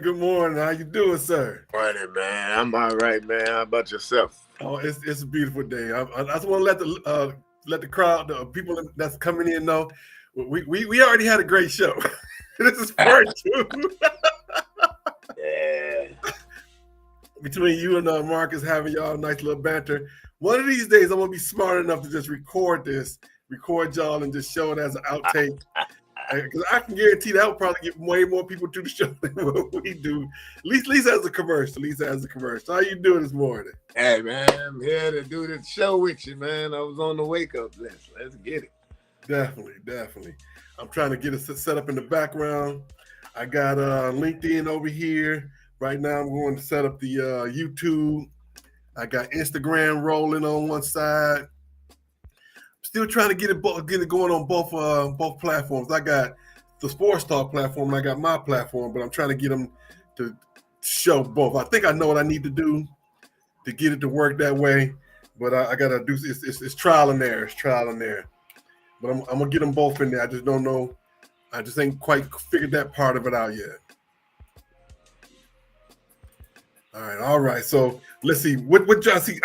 Good morning. How you doing, sir? Morning, man. I'm all right, man. How about yourself? Oh, it's a beautiful day. I just want to let the crowd, the people that's coming in know we already had a great show. This is part two. Yeah. Between you and Marcus having y'all nice little banter. One of these days, I'm gonna be smart enough to just record y'all, and just show it as an outtake. Because I can guarantee that will probably get way more people to the show than what we do. At least as a commercial. How you doing this morning? Hey, man, I'm here to do this show with you, man. I was on the wake-up list. Let's get it. Definitely. I'm trying to get it set up in the background. I got LinkedIn over here. Right now, I'm going to set up the YouTube. I got Instagram rolling on one side. Still trying to get it going on both platforms. I got the Sports Talk platform, and I got my platform, but I'm trying to get them to show both. I think I know what I need to do to get it to work that way, but I got to do it's trial and error. It's trial and error. But I'm gonna get them both in there. I just don't know. I just ain't quite figured that part of it out yet. All right. So let's see. What I see.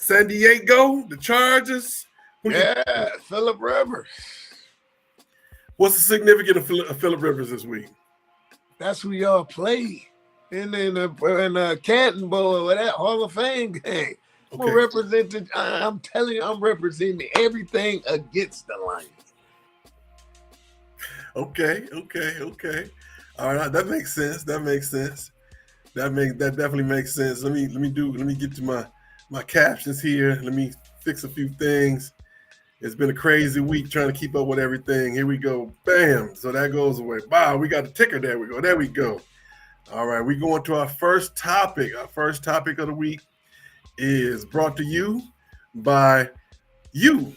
San Diego, the Chargers. Phillip Rivers. What's the significance of Phillip Rivers this week? That's who y'all play in the Canton Bowl or that Hall of Fame game. Okay. I'm telling you, I'm representing everything against the Lions. Okay. All right, that makes sense. That definitely makes sense. Let me get to my captions here. Let me fix a few things. It's been a crazy week trying to keep up with everything. Here we go. Bam. So that goes away. Wow, we got the ticker. There we go. All right, we go into our first topic. Our first topic of the week is brought to you by you.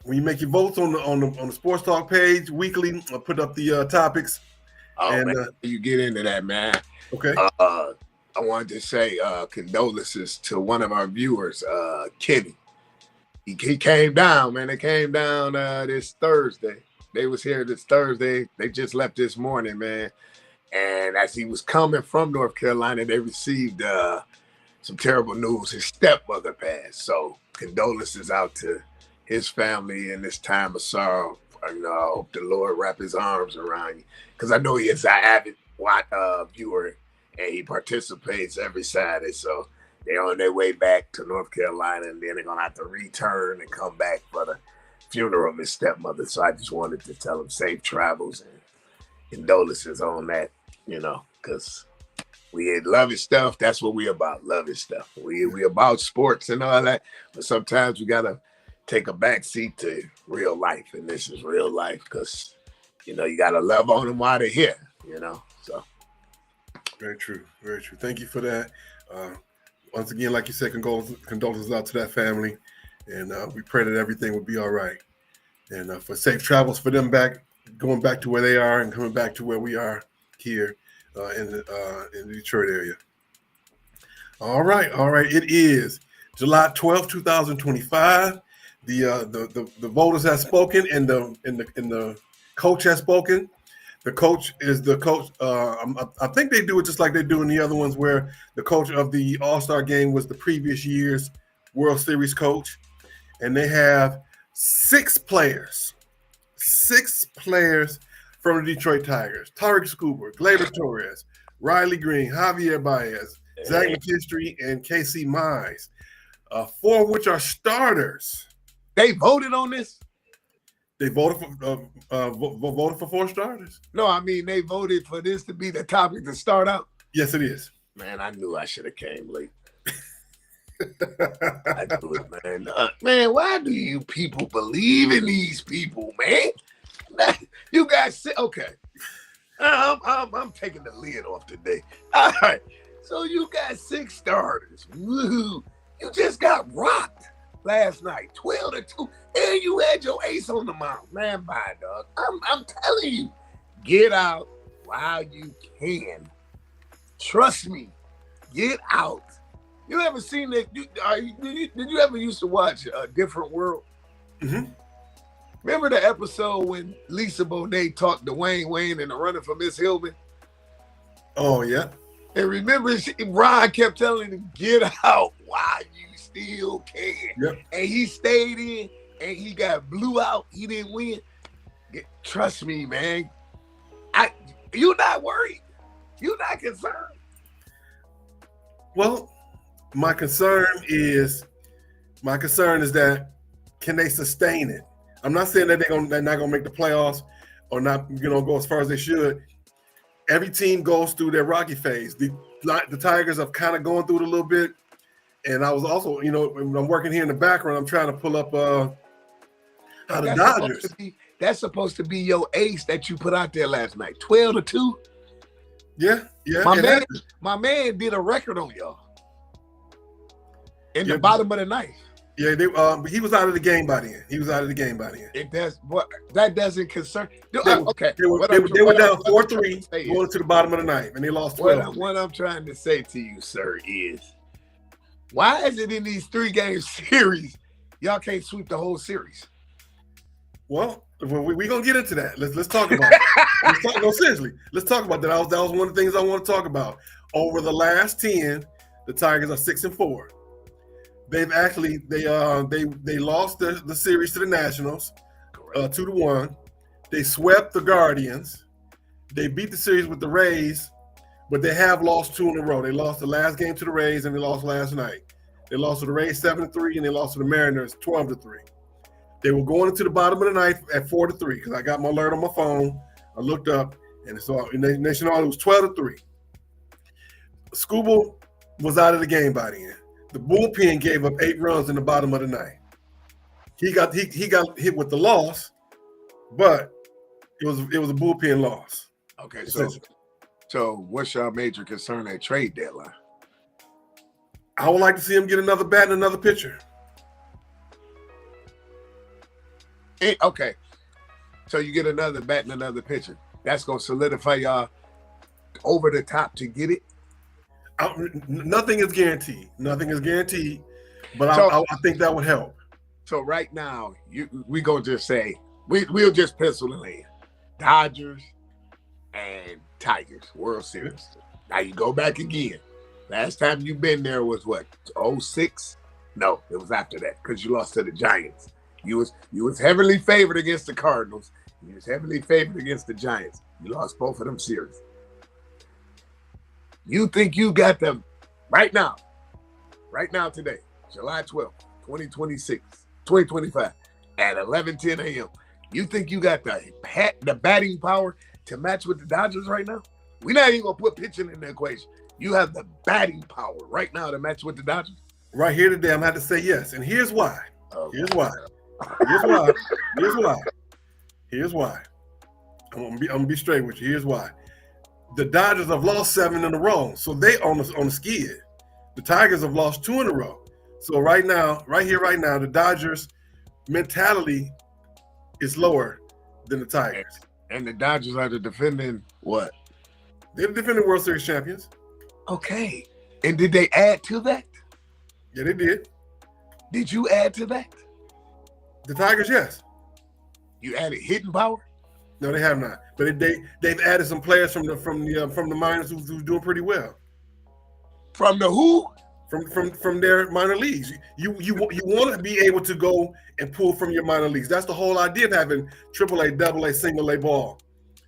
When you make your votes on the Sports Talk page weekly, I'll put up the topics. Man, you get into that, man. Okay. I wanted to say condolences to one of our viewers, Kenny. He came down, man. They came down this Thursday. They was here this Thursday. They just left this morning, man. And as he was coming from North Carolina, they received some terrible news. His stepmother passed. So condolences out to his family in this time of sorrow. I hope the Lord wrap his arms around you. Because I know he is an avid viewer, and he participates every Saturday. So they're on their way back to North Carolina, and then they're going to have to return and come back for the funeral of his stepmother. So I just wanted to tell him safe travels and condolences on that, because we love his stuff. That's what we about, love his stuff. We about sports and all that, but sometimes we got to take a back seat to real life, and this is real life because, you got to love on them while they're here, so. Very true. Thank you for that. Once again, like you said, condolences out to that family, and we pray that everything will be all right. And for safe travels for them going back to where they are and coming back to where we are here in the Detroit area. All right. It is July 12th, 2025. The voters have spoken, and the coach has spoken. The coach is the coach. I think they do it just like they do in the other ones, where the coach of the All-Star game was the previous year's World Series coach, and they have six players from the Detroit Tigers: Tarek Schoober, Gleyber Torres, Riley Green, Javier Baez, Zach McKinstry, and Casey Mize, four of which are starters. They voted on this? They voted for four starters. No, I mean they voted for this to be the topic to start out. Yes, it is. Man, I knew I should have came late. I knew it, man. Man, why do you people believe in these people, man? You guys, okay. I'm taking the lid off today. All right. So you got six starters. Woo-hoo. You just got rocked last night, 12-2, and you had your ace on the mound. Man, bye, dog. I'm telling you, get out while you can. Trust me, get out. You ever seen that? Did you ever used to watch A Different World? Mm-hmm. Remember the episode when Lisa Bonet talked to Wayne and the runner for Miss Hillman? Oh yeah. And remember, Ron kept telling him, "Get out while you still can." Yep. And he stayed in, and he got blew out. He didn't win. Trust me, man. You're not worried. You're not concerned. Well, my concern is that can they sustain it? I'm not saying that they're not gonna make the playoffs or not, go as far as they should. Every team goes through their rocky phase. The Tigers have kind of gone through it a little bit. And I was also, when I'm working here in the background, I'm trying to pull up how the Dodgers. That's supposed to be your ace that you put out there last night. 12-2. Yeah. My man did a record on y'all in the bottom of the ninth. Yeah, he was out of the game by then. That doesn't concern. Okay, they were down 4-3 going to the bottom of the ninth, and they lost 12. What I'm trying to say to you, sir, is why is it in these 3-game series y'all can't sweep the whole series? Well, we're gonna get into that. Let's talk about it. No, seriously, let's talk about that. That was one of the things I want to talk about. Over the last 10, the Tigers are 6-4. They've actually they lost the series to the Nationals 2-1. They swept the Guardians. They beat the series with the Rays, but they have lost 2 in a row. They lost the last game to the Rays and they lost last night. They lost to the Rays 7-3 and they lost to the Mariners 12-3. They were going into the bottom of the ninth at 4-3 because I got my alert on my phone. I looked up and saw nationwide it was 12-3. Scooble was out of the game by then. The bullpen gave up 8 runs in the bottom of the ninth. He got hit with the loss, but it was a bullpen loss. Okay, so what's your major concern at trade deadline? I would like to see him get another bat and another pitcher. Okay, so you get another bat and another pitcher. That's gonna solidify y'all over the top to get it. Nothing is guaranteed. But I think that would help. So right now, we gonna just say we'll just pencil it in. Dodgers and Tigers World Series. Now you go back again. Last time you been there was what, 06? No, it was after that because you lost to the Giants. You was heavily favored against the Cardinals. You was heavily favored against the Giants. You lost both of them series. You think you got them right now today, July 12th, 2025, at 11:10 a.m. You think you got the batting power to match with the Dodgers right now? We're not even going to put pitching in the equation. You have the batting power right now to match with the Dodgers? Right here today, I'm going to have to say yes. And here's why. Here's why. I'm gonna be straight with you. Here's why. The Dodgers have lost 7 in a row, so they on the skid. The Tigers have lost 2 in a row. So right now, the Dodgers mentality is lower than the Tigers. And the Dodgers are the defending what? They're the defending World Series champions. Okay. And did they add to that? Yeah, they did. Did you add to that? The Tigers, yes. You added hitting power? No, they have not. But they've added some players from the minors who's doing pretty well. From the who? From their minor leagues. You want to be able to go and pull from your minor leagues. That's the whole idea of having AAA, AA, single A ball.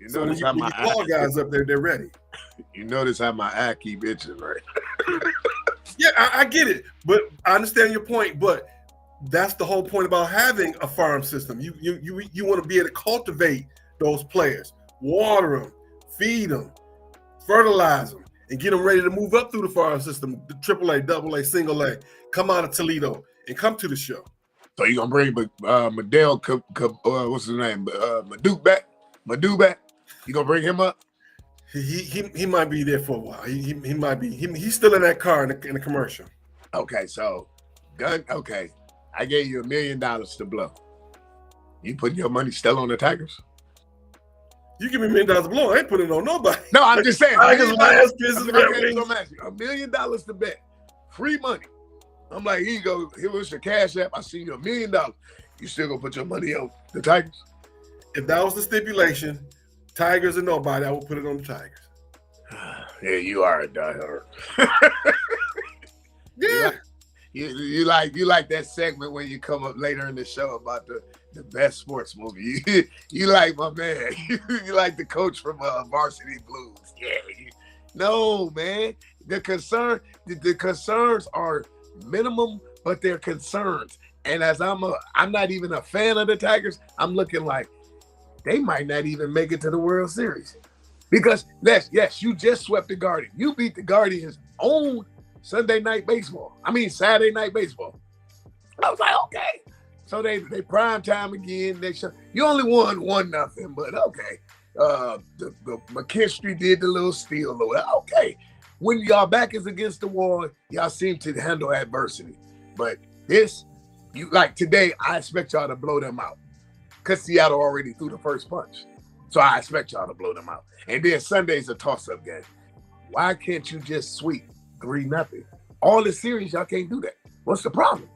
So when you call guys up there, they're ready. You notice how my eye keep itching, right? Yeah, I get it. But I understand your point. But that's the whole point about having a farm system. You want to be able to cultivate those players, water them, feed them, fertilize them, and get them ready to move up through the farm system, the AAA, AA, single A, come out of Toledo and come to the show. So you're going to bring Madell, what's his name? Madu back? You going to bring him up? He might be there for a while. He might be. He's still in that car in the commercial. Okay, so, okay. I gave you $1 million to blow. You putting your money still on the Tigers? You give me $1 million to blow, I ain't putting it on nobody. No, I'm just saying. $1 million to bet. Free money. I'm like, here you go. Here was your cash app. I see you $1 million. You still gonna put your money on the Tigers? If that was the stipulation, Tigers or nobody, I would put it on the Tigers. Yeah, you are a diehard. Yeah. You like that segment when you come up later in the show about the best sports movie. You like my man. You like the coach from Varsity Blues. Yeah. No, man. The concerns are minimum, but they're concerns. And as I'm not even a fan of the Tigers, I'm looking like they might not even make it to the World Series. Because yes, you just swept the Guardians. You beat the Guardians on Saturday Night Baseball. I was like, okay. So they prime time again. You only won 1-0, but okay. The McKinstry did the little steal. Okay. When y'all back is against the wall, y'all seem to handle adversity. But today, I expect y'all to blow them out. Because Seattle already threw the first punch. So I expect y'all to blow them out. And then Sunday's a toss-up game. Why can't you just sweep 3-0? All the series, y'all can't do that. What's the problem?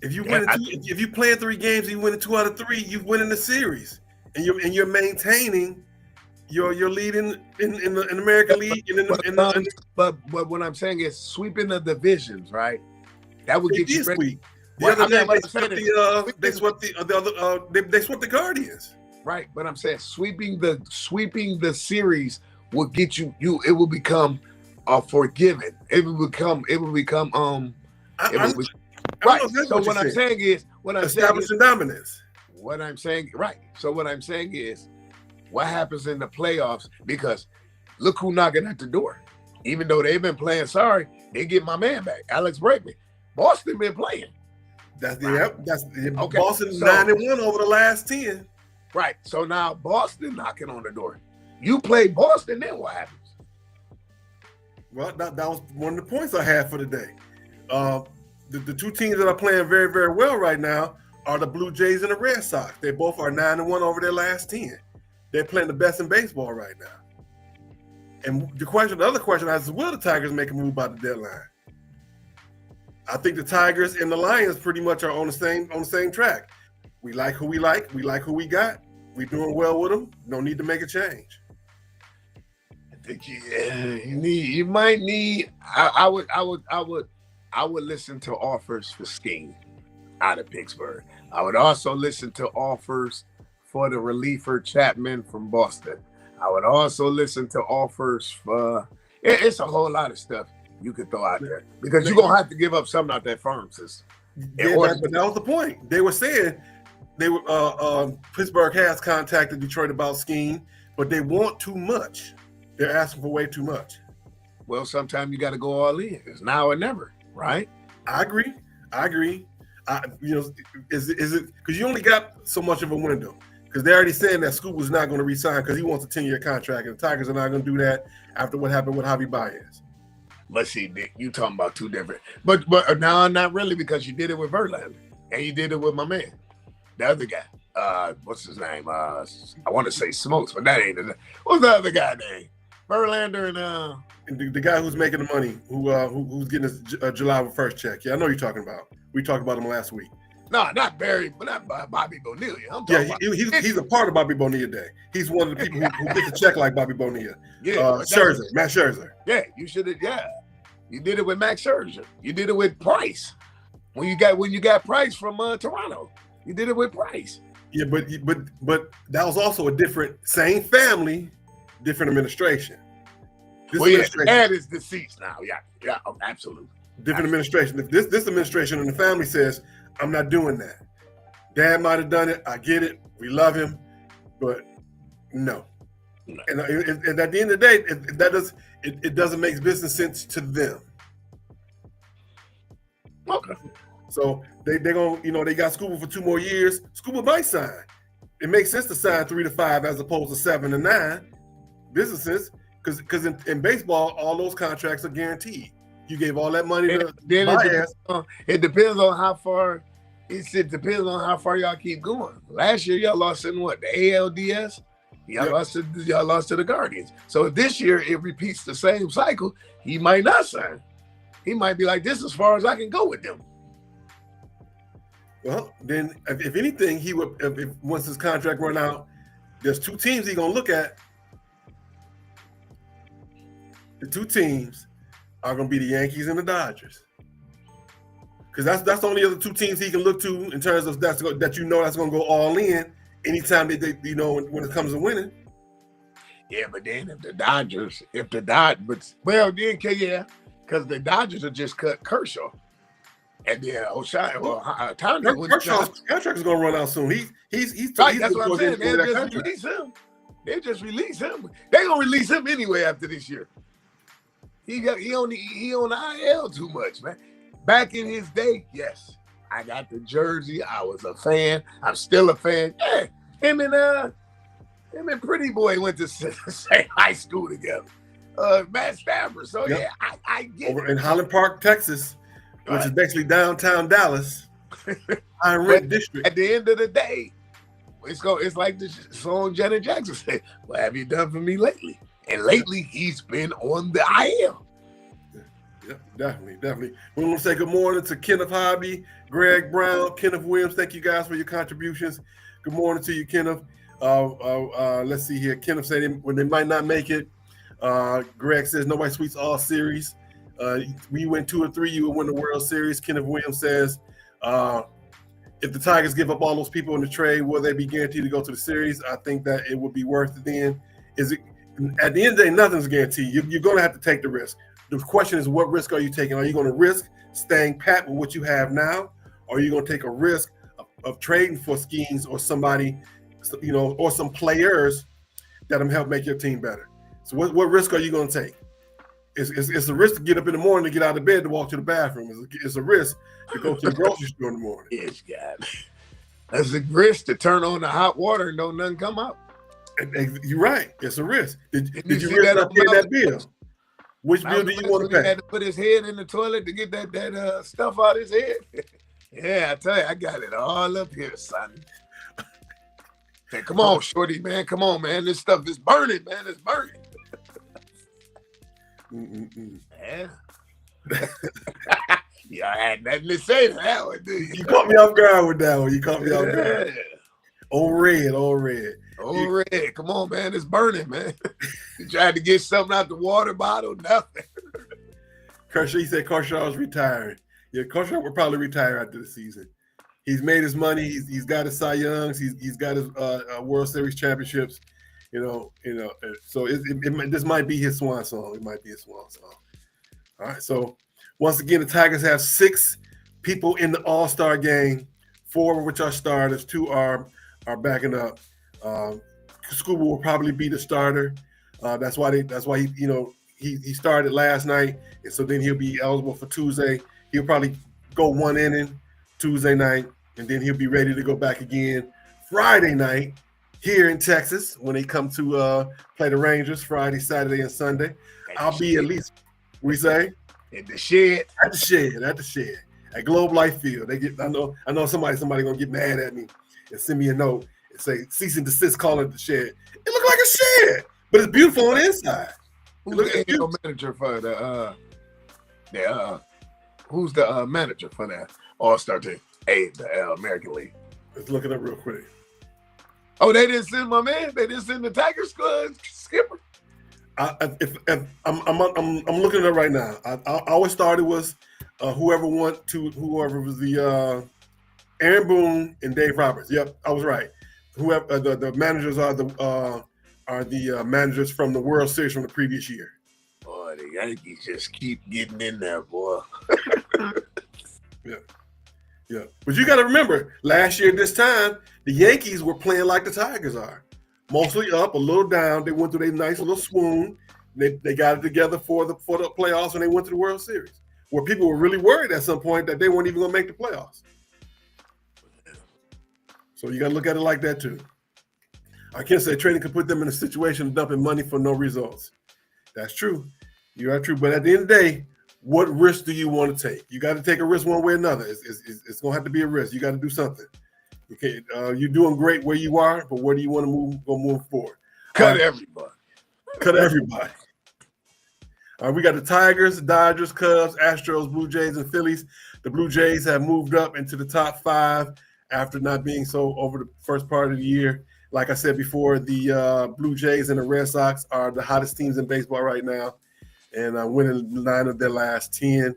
If you play in 3 games, you win 2 out of 3, you win in the series, and you're maintaining your lead in the American League. But what I'm saying is sweeping the divisions, right? That would get you ready. The other day they swept the Guardians. Right, but I'm saying sweeping the series will get you. It will become forgiven. It will become right. So what I'm saying is establishing dominance. What I'm saying, right. So what I'm saying is what happens in the playoffs, because look who knocking at the door. Even though they've been playing sorry, they get my man back, Alex Bregman. Boston been playing. That's okay. Boston 9-1 over the last 10. Right. So now Boston knocking on the door. You play Boston, then what happens? Well, that was one of the points I had for the day. The 2 teams that are playing very, very well right now are the Blue Jays and the Red Sox. They both are 9-1 over their last 10. They're playing the best in baseball right now. And the other question is, will the Tigers make a move by the deadline? I think the Tigers and the Lions pretty much are on the same track. We like who we like. We like who we got. We're doing well with them. No need to make a change. I think you might need. I would listen to offers for Skeen out of Pittsburgh. I would also listen to offers for the reliever Chapman from Boston. I would also listen to offers for. It's a whole lot of stuff you could throw out there, because you're gonna have to give up something out that farm system. Yeah, but that was the point. They were saying Pittsburgh has contacted Detroit about Skeen, but they want too much. They're asking for way too much. Well, sometimes you got to go all in. It's now or never, right? I agree. Is it because you only got so much of a window? Because they're already saying that Scoop was not going to resign because he wants a 10-year contract, and the Tigers are not going to do that after what happened with Javi Baez. But see, Nick, you talking about two different. But now not really, because you did it with Verlander and you did it with my man, the other guy. What's his name? I want to say Smokes, but that ain't it. What's the other guy name? Verlander and the guy who's making the money, who's getting his July 1st check. Yeah, I know you're talking about. We talked about him last week. No, not Barry, but not Bobby Bonilla. He's a part of Bobby Bonilla Day. He's one of the people who gets a check like Bobby Bonilla. Yeah, Matt Scherzer. Yeah, you should have. Yeah, you did it with Max Scherzer. You did it with Price. When you got Price from Toronto, you did it with Price. Yeah, but that was also a different, same family, different administration. Dad is deceased now. Yeah, absolutely. Different administration. If this administration and the family says, I'm not doing that. Dad might have done it. I get it. We love him, but no. And at the end of the day, it doesn't make business sense to them. Okay. So they're gonna, they got Scuba for 2 more years. Scuba might sign. It makes sense to sign 3 to 5 as opposed to 7 to 9. Businesses, because in baseball, all those contracts are guaranteed. You gave all that money to Baez. It depends on how far. It depends on how far y'all keep going. Last year, y'all lost in what? The ALDS? Y'all lost to the Guardians. So if this year it repeats the same cycle, he might not sign. He might be like, this is as far as I can go with them. Well, then if anything, he would, if once his contract run out, there's two teams he's gonna look at. The two teams are gonna be the Yankees and the Dodgers. Because that's the only other two teams he can look to in terms of that's going to go all in anytime they when it comes to winning. Yeah, but then because the Dodgers have just cut Kershaw, and then O'Shea, Kershaw's contract is going to run out soon. He's right. That's what I'm saying. They'll just release him. They're gonna release him anyway after this year. He on IL too much, man. Back in his day, yes, I got the jersey. I was a fan. I'm still a fan. Yeah, him and Pretty Boy went to same high school together. Matt Stafford. So yep. Yeah, I get over in Highland Park, Texas, which is basically downtown Dallas, high rent district. At the end of the day, it's like the song Janet Jackson said, "What have you done for me lately?" And lately, he's been on the IL. Yeah, definitely. We want to say good morning to Kenneth Hobby, Greg Brown, Kenneth Williams. Thank you guys for your contributions. Good morning to you, Kenneth. Let's see here. Kenneth said when they might not make it. Greg says nobody sweeps all series. We win 2 or 3, you will win the World Series. Kenneth Williams says if the Tigers give up all those people in the trade, will they be guaranteed to go to the series? I think that it would be worth it then. At the end of the day, nothing's guaranteed. You're going to have to take the risk. The question is, what risk are you taking? Are you going to risk staying pat with what you have now? Or are you going to take a risk of trading for schemes or somebody, or some players that help make your team better? So what risk are you going to take? It's a risk to get up in the morning, to get out of bed, to walk to the bathroom. It's a risk to go to the grocery store in the morning. Yes, God. That's a risk to turn on the hot water and don't nothing come out. You're right. It's a risk. Did you risk not paying that bill? Which bill do you want to pay? He had to put his head in the toilet to get that stuff out of his head. Yeah, I tell you, I got it all up here, son. Hey, come on, shorty, man. Come on, man. This stuff is burning, man. It's burning. Yeah. Yeah, I had nothing to say to that one, dude. You caught me off guard with that one. You caught me off guard. All red. Come on, man. It's burning, man. You tried to get something out the water bottle, nothing. Kershaw, he said Kershaw's retiring. Yeah, Kershaw will probably retire after the season. He's made his money. He's got his Cy Youngs. He's got his World Series championships. So this might be his swan song. It might be his swan song. All right. So once again, the Tigers have 6 people in the All-Star game, 4 of which are starters, 2 are backing up. Scuba will probably be the starter. That's why he started last night, and so then he'll be eligible for Tuesday. He'll probably go 1 inning Tuesday night, and then he'll be ready to go back again Friday night here in Texas when they come to play the Rangers Friday, Saturday, and Sunday. I'll be at least, we say, at the shed. At the shed. At Globe Life Field. I know somebody gonna get mad at me and send me a note and say cease and desist, call it the shed. It looked like a shed, but it's beautiful on the inside. Who's the manager for who's the manager for that All-Star team? The American League. Let's look it up real quick. Oh, they didn't send my man. They didn't send the Tigers skipper. I'm looking at it right now. I always thought it was whoever was the Aaron Boone and Dave Roberts. Yep, I was right. Whoever the managers are the managers from the World Series from the previous year. Boy, the Yankees just keep getting in there, boy. Yeah. But you got to remember, last year at this time, the Yankees were playing like the Tigers are. Mostly up, a little down. They went through their nice little swoon. They got it together for the playoffs when they went to the World Series, where people were really worried at some point that they weren't even going to make the playoffs. So you got to look at it like that too. I can't say trading could put them in a situation of dumping money for no results. That's true. You are true. But at the end of the day, what risk do you want to take? You got to take a risk one way or another. It's going to have to be a risk. You got to do something. Okay, you're doing great where you are, but where do you want to move forward? Cut everybody. All right, we got the Tigers, Dodgers, Cubs, Astros, Blue Jays, and Phillies. The Blue Jays have moved up into the top 5 after not being so over the first part of the year. Like I said before, the Blue Jays and the Red Sox are the hottest teams in baseball right now, and winning 9 of their last 10.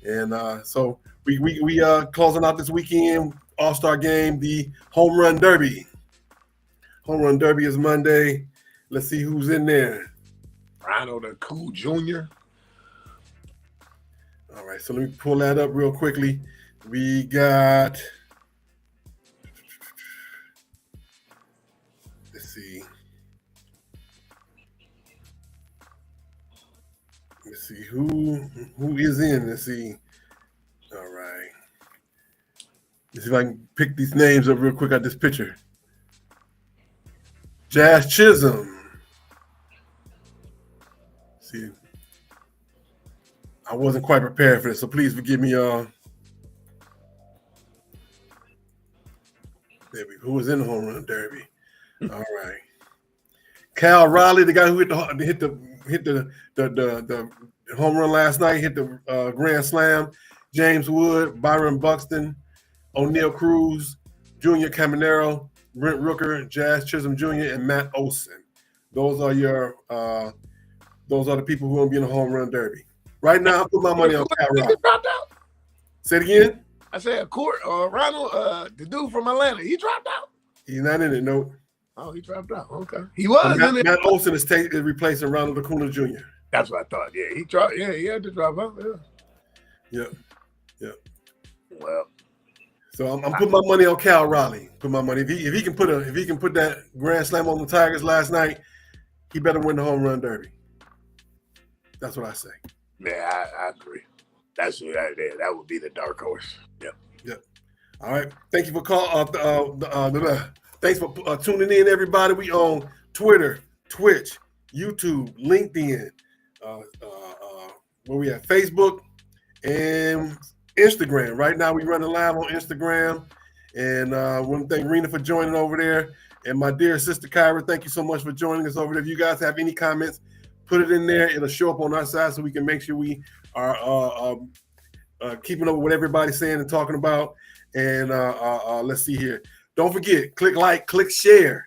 And so we closing out this weekend All-Star game, the Home Run Derby. Home Run Derby is Monday. Let's see who's in there. Ronald Acu Jr. All right, so let me pull that up real quickly. We got, let's see. Let's see who is in. Let's see. All right. Let's see if I can pick these names up real quick at this picture. Jazz Chisholm. See, I wasn't quite prepared for this, so please forgive me, y'all. Who was in the Home Run Derby? All right. Cal Raleigh, the guy who hit the home run last night, hit the grand slam. James Wood, Byron Buxton, O'Neal Cruz, Junior Caminero, Brent Rooker, Jazz Chisholm Jr., and Matt Olson. Those are the people who will be in the Home Run Derby. Right now, I put my money on Cal Raleigh. Say it again. I said, Ronald, the dude from Atlanta, he dropped out. He's not in it, no. Oh, he dropped out. Okay, he was in it. Matt Olson is replacing Ronald Acuna Jr. That's what I thought. Yeah, he dropped. Yeah, he had to drop out. Yeah. Yep. Well, so I'm putting my money on Cal Raleigh. Put my money. If he can put that grand slam on the Tigers last night, he better win the Home Run Derby. That's what I say. Yeah, I agree. That would be the dark horse. Yep. All right. Thank you for thanks for tuning in, everybody. We on Twitter, Twitch, YouTube, LinkedIn, where we at, Facebook, and Instagram. Right now, we running live on Instagram, and I want to thank Rena for joining over there, and my dear sister Kyra. Thank you so much for joining us over there. If you guys have any comments, put it in there. It'll show up on our side so we can make sure we are keeping up with what everybody's saying and talking about. And let's see here. Don't forget, click like, click share,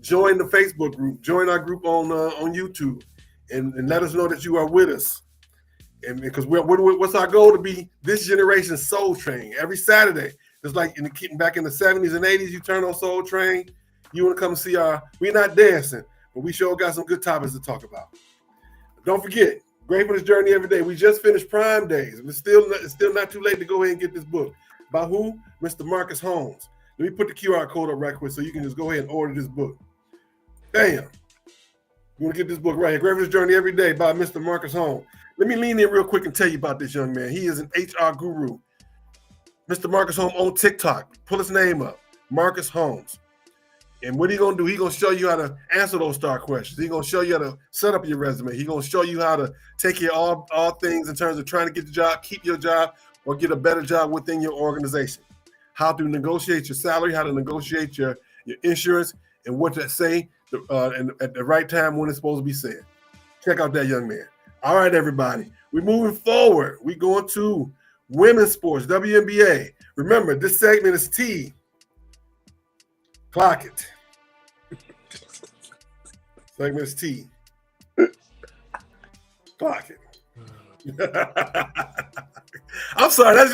join the Facebook group, join our group on YouTube, and let us know that you are with us. And because what's our goal? To be this generation's Soul Train every Saturday. Just like back in the 70s and 80s, you turn on Soul Train. You want to come see we're not dancing, but we sure got some good topics to talk about. Don't forget, Gratefulness Journey every day. We just finished Prime Days. It's still not too late to go ahead and get this book. By who? Mr. Marcus Holmes. Let me put the QR code up right quick so you can just go ahead and order this book. Bam. You want to get this book right here. Gratefulness Journey every day by Mr. Marcus Holmes. Let me lean in real quick and tell you about this young man. He is an HR guru. Mr. Marcus Holmes on TikTok. Pull his name up. Marcus Holmes. And what he going to do, he's going to show you how to answer those star questions. He's going to show you how to set up your resume. He's going to show you how to take care of all things in terms of trying to get the job, keep your job, or get a better job within your organization. How to negotiate your salary, how to negotiate your insurance, and what to say and at the right time when it's supposed to be said. Check out that young man. All right, everybody. We're moving forward. We're going to women's sports, WNBA. Remember, this segment is T. Clock it. Segment is T. Clock it. I'm sorry. That's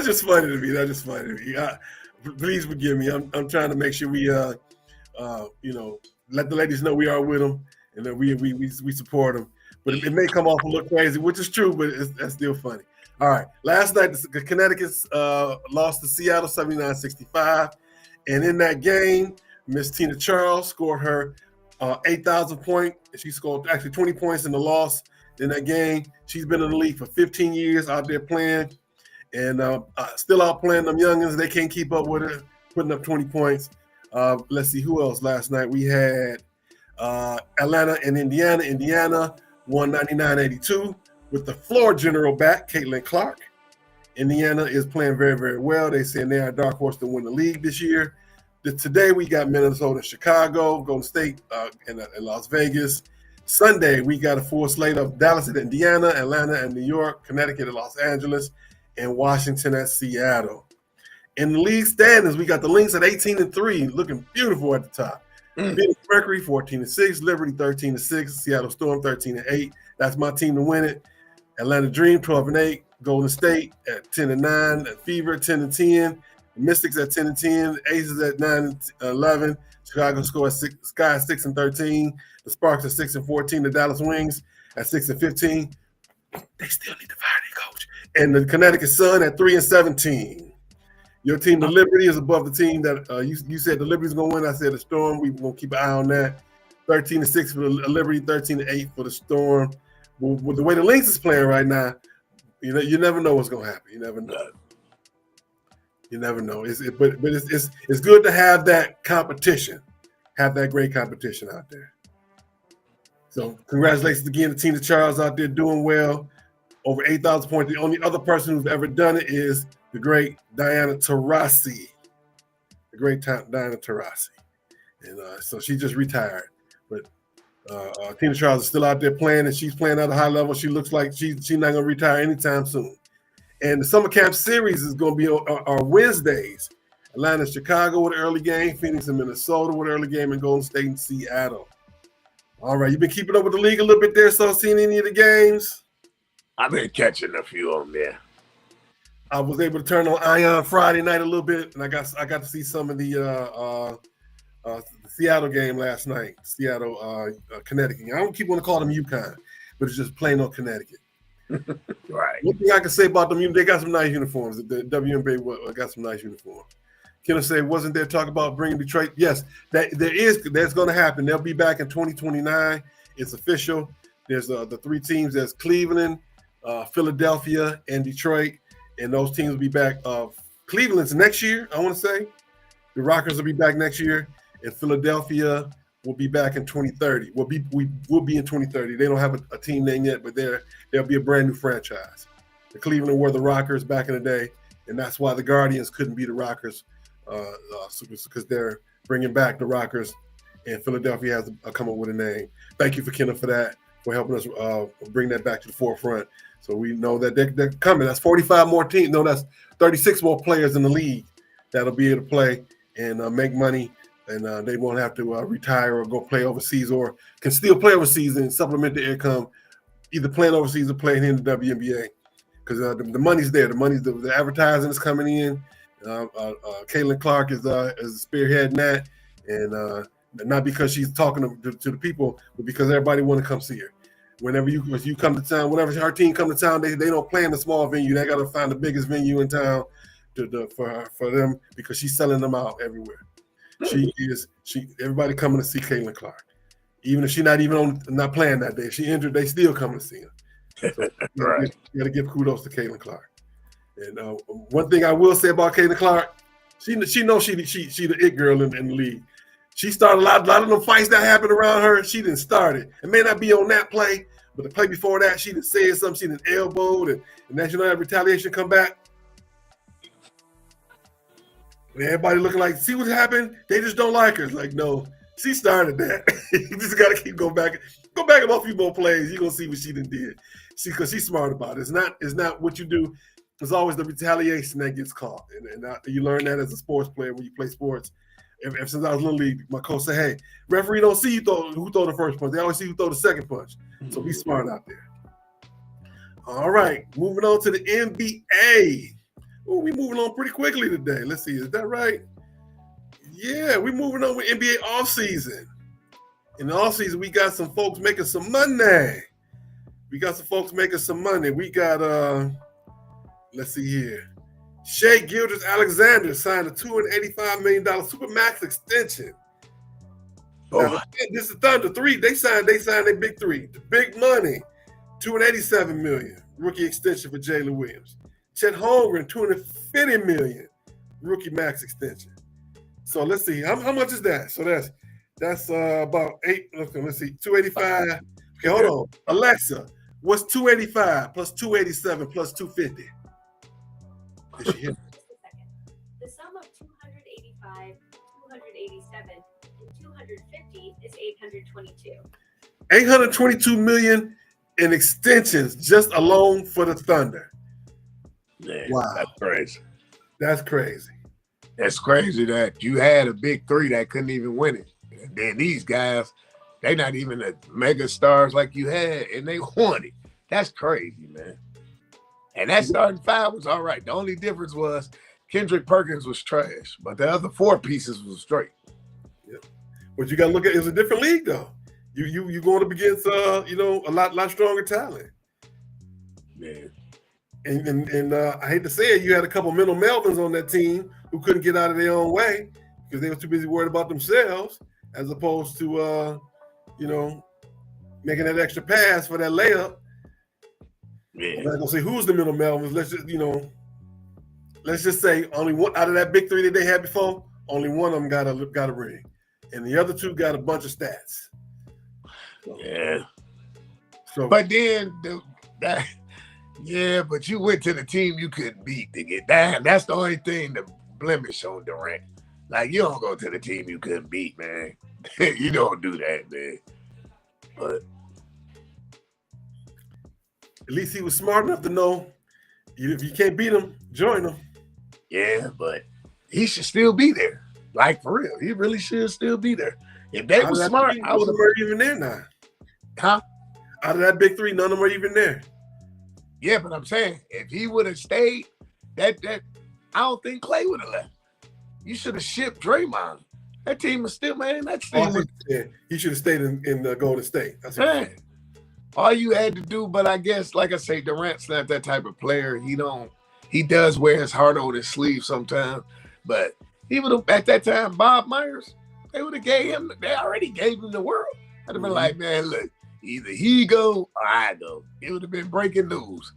just funny to me. That's just funny to me. Please forgive me. I'm trying to make sure we let the ladies know we are with them and that we support them. But it may come off a little crazy, which is true, but that's still funny. All right. Last night, the Connecticut lost to Seattle 79-65. And in that game, Miss Tina Charles scored her 8,000th point. She scored actually 20 points in the loss in that game. She's been in the league for 15 years out there playing and still out playing them youngins. They can't keep up with her, putting up 20 points. Let's see who else last night. We had Atlanta and Indiana. Indiana won 99-82 with the floor general back, Caitlin Clark. Indiana is playing very, very well. They saying they are a dark horse to win the league this year. Today we got Minnesota, Chicago, Golden State, and Las Vegas. Sunday we got a full slate of Dallas and Indiana, Atlanta and New York, Connecticut and Los Angeles, and Washington at Seattle. In the league standings, we got the Lynx at 18-3, looking beautiful at the top. Phoenix Mercury 14-6, Liberty 13-6, Seattle Storm 13-8. That's my team to win it. Atlanta Dream 12-8, Golden State at 10-9, Fever 10-10, Mystics at 10-10, Aces at 9-11, Chicago Sky 6-13, the Sparks at 6-14, the Dallas Wings at 6-15. They still need to fire their coach. And the Connecticut Sun at 3-17. Your team, the Liberty, is above the team that you said the Liberty's going to win. I said the Storm. We're going to keep an eye on that. 13-6 for the Liberty, 13-8 for the Storm. With the way the Lynx is playing right now, you never know what's going to happen. You never know. You never know. But it's good to have that competition, have that great competition out there. So congratulations again to Tina Charles out there doing well. Over 8,000 points. The only other person who's ever done it is the great Diana Taurasi. The great Diana Taurasi. And so she just retired. But Tina Charles is still out there playing, and she's playing at a high level. She looks like she's not going to retire anytime soon. And the Summer Camp Series is going to be on Wednesdays. Atlanta, Chicago with an early game. Phoenix and Minnesota with an early game. And Golden State and Seattle. All right. You've been keeping up with the league a little bit there, so seen any of the games? I've been catching a few of them there. I was able to turn on Ion Friday night a little bit, and I got to see some of the Seattle game last night. Seattle, Connecticut. I don't keep want to call them UConn, but it's just plain old Connecticut. Right. One thing I can say about them, they got some nice uniforms. The WNBA got some nice uniforms. Kenneth said, wasn't there talk about bringing Detroit? Yes, that's going to happen. They'll be back in 2029. It's official. There's the three teams. There's Cleveland, Philadelphia, and Detroit. And those teams will be back. Cleveland's next year, I want to say. The Rockers will be back next year. And Philadelphia will be back in 2030. We'll be in 2030. They don't have a team name yet, but they'll be a brand new franchise. The Cleveland were the Rockers back in the day, and that's why the Guardians couldn't be the Rockers because they're bringing back the Rockers, and Philadelphia has to come up with a name. Thank you for Kenneth for that, for helping us bring that back to the forefront. So we know that they're coming. That's 45 more teams. No, that's 36 more players in the league that'll be able to play and make money, and they won't have to retire or go play overseas, or can still play overseas and supplement the income, either playing overseas or playing in the WNBA, because the money's there. The advertising is coming in. Caitlin Clark is spearheading that, and not because she's talking to the people, but because everybody want to come see her. Whenever you come to town, whenever her team come to town, they don't play in a small venue. They got to find the biggest venue in town for them, because she's selling them out everywhere. Everybody coming to see Caitlin Clark, even if she's not playing that day. If she injured, they still coming to see her. So Right. You got to give kudos to Caitlin Clark. And one thing I will say about Caitlin Clark, she knows she the it girl in the league. She started a lot of them fights that happened around her. She didn't start it. It may not be on that play, but the play before that, she didn't say something. She didn't elbowed, and then that retaliation come back. And everybody looking like, see what happened? They just don't like her. It's like, no, she started that. You just got to keep going back and a few more plays. You're gonna see what she done did. Because she's smart about it. It's not what you do. It's always the retaliation that gets caught, and you learn that as a sports player when you play sports. Ever since I was little league, my coach said, "Hey, referee don't see who throw the first punch. They always see who throw the second punch. So be smart out there." All right, moving on to the NBA. Oh, we moving on pretty quickly today. Let's see, is that right? Yeah, we're moving on with NBA offseason. In the offseason, we got some folks making some money. We got, let's see here. Shai Gilgeous-Alexander signed a $285 million Supermax extension. Now, this is Thunder 3. They signed their big three. The big money, $287 million rookie extension for Jalen Williams. Chet Holmgren, $250 million rookie max extension. So let's see, how much is that? So that's about let's see, 285. Okay, hold on. Alexa, what's 285 plus 287 plus 250? Did she hear? The sum of 285, 287, and 250 is 822. 822 million in extensions just alone for the Thunder. Man, wow, that's crazy. That's crazy. That's crazy that you had a big three that couldn't even win it. And then these guys, they not even the mega stars like you had, and they won it. That's crazy, man. And that starting five was all right. The only difference was Kendrick Perkins was trash, but the other four pieces was straight. Yeah. But you got to look at it's a different league though. You going up against a lot stronger talent. Yeah. And I hate to say it, you had a couple mental Melvins on that team who couldn't get out of their own way because they were too busy worried about themselves as opposed to making that extra pass for that layup. Yeah. I'm not gonna say who's the middle Melvins. Let's just say only one out of that big three that they had before. Only one of them got a ring, and the other two got a bunch of stats. Yeah. So, but then but you went to the team you couldn't beat to get down. That's the only thing the blemish on Durant. Like, you don't go to the team you couldn't beat, man. You don't do that, man. But at least he was smart enough to know if you can't beat him, join him. Yeah, but he should still be there. Like, for real. He really should still be there. If they were smart, I would have even there now. Huh? Out of that big three, none of them are even there. Yeah, but I'm saying, if he would have stayed, that I don't think Clay would have left. You should have shipped Draymond. That team was still, man. That team was. Yeah, he should have stayed in Golden State. That's man. All you had to do, but I guess, like I say, Durant's not that type of player. He does wear his heart on his sleeve sometimes. But he would have, at that time, Bob Myers, they already gave him the world. I'd have been like, man, look, either he go or I go. It would have been breaking news.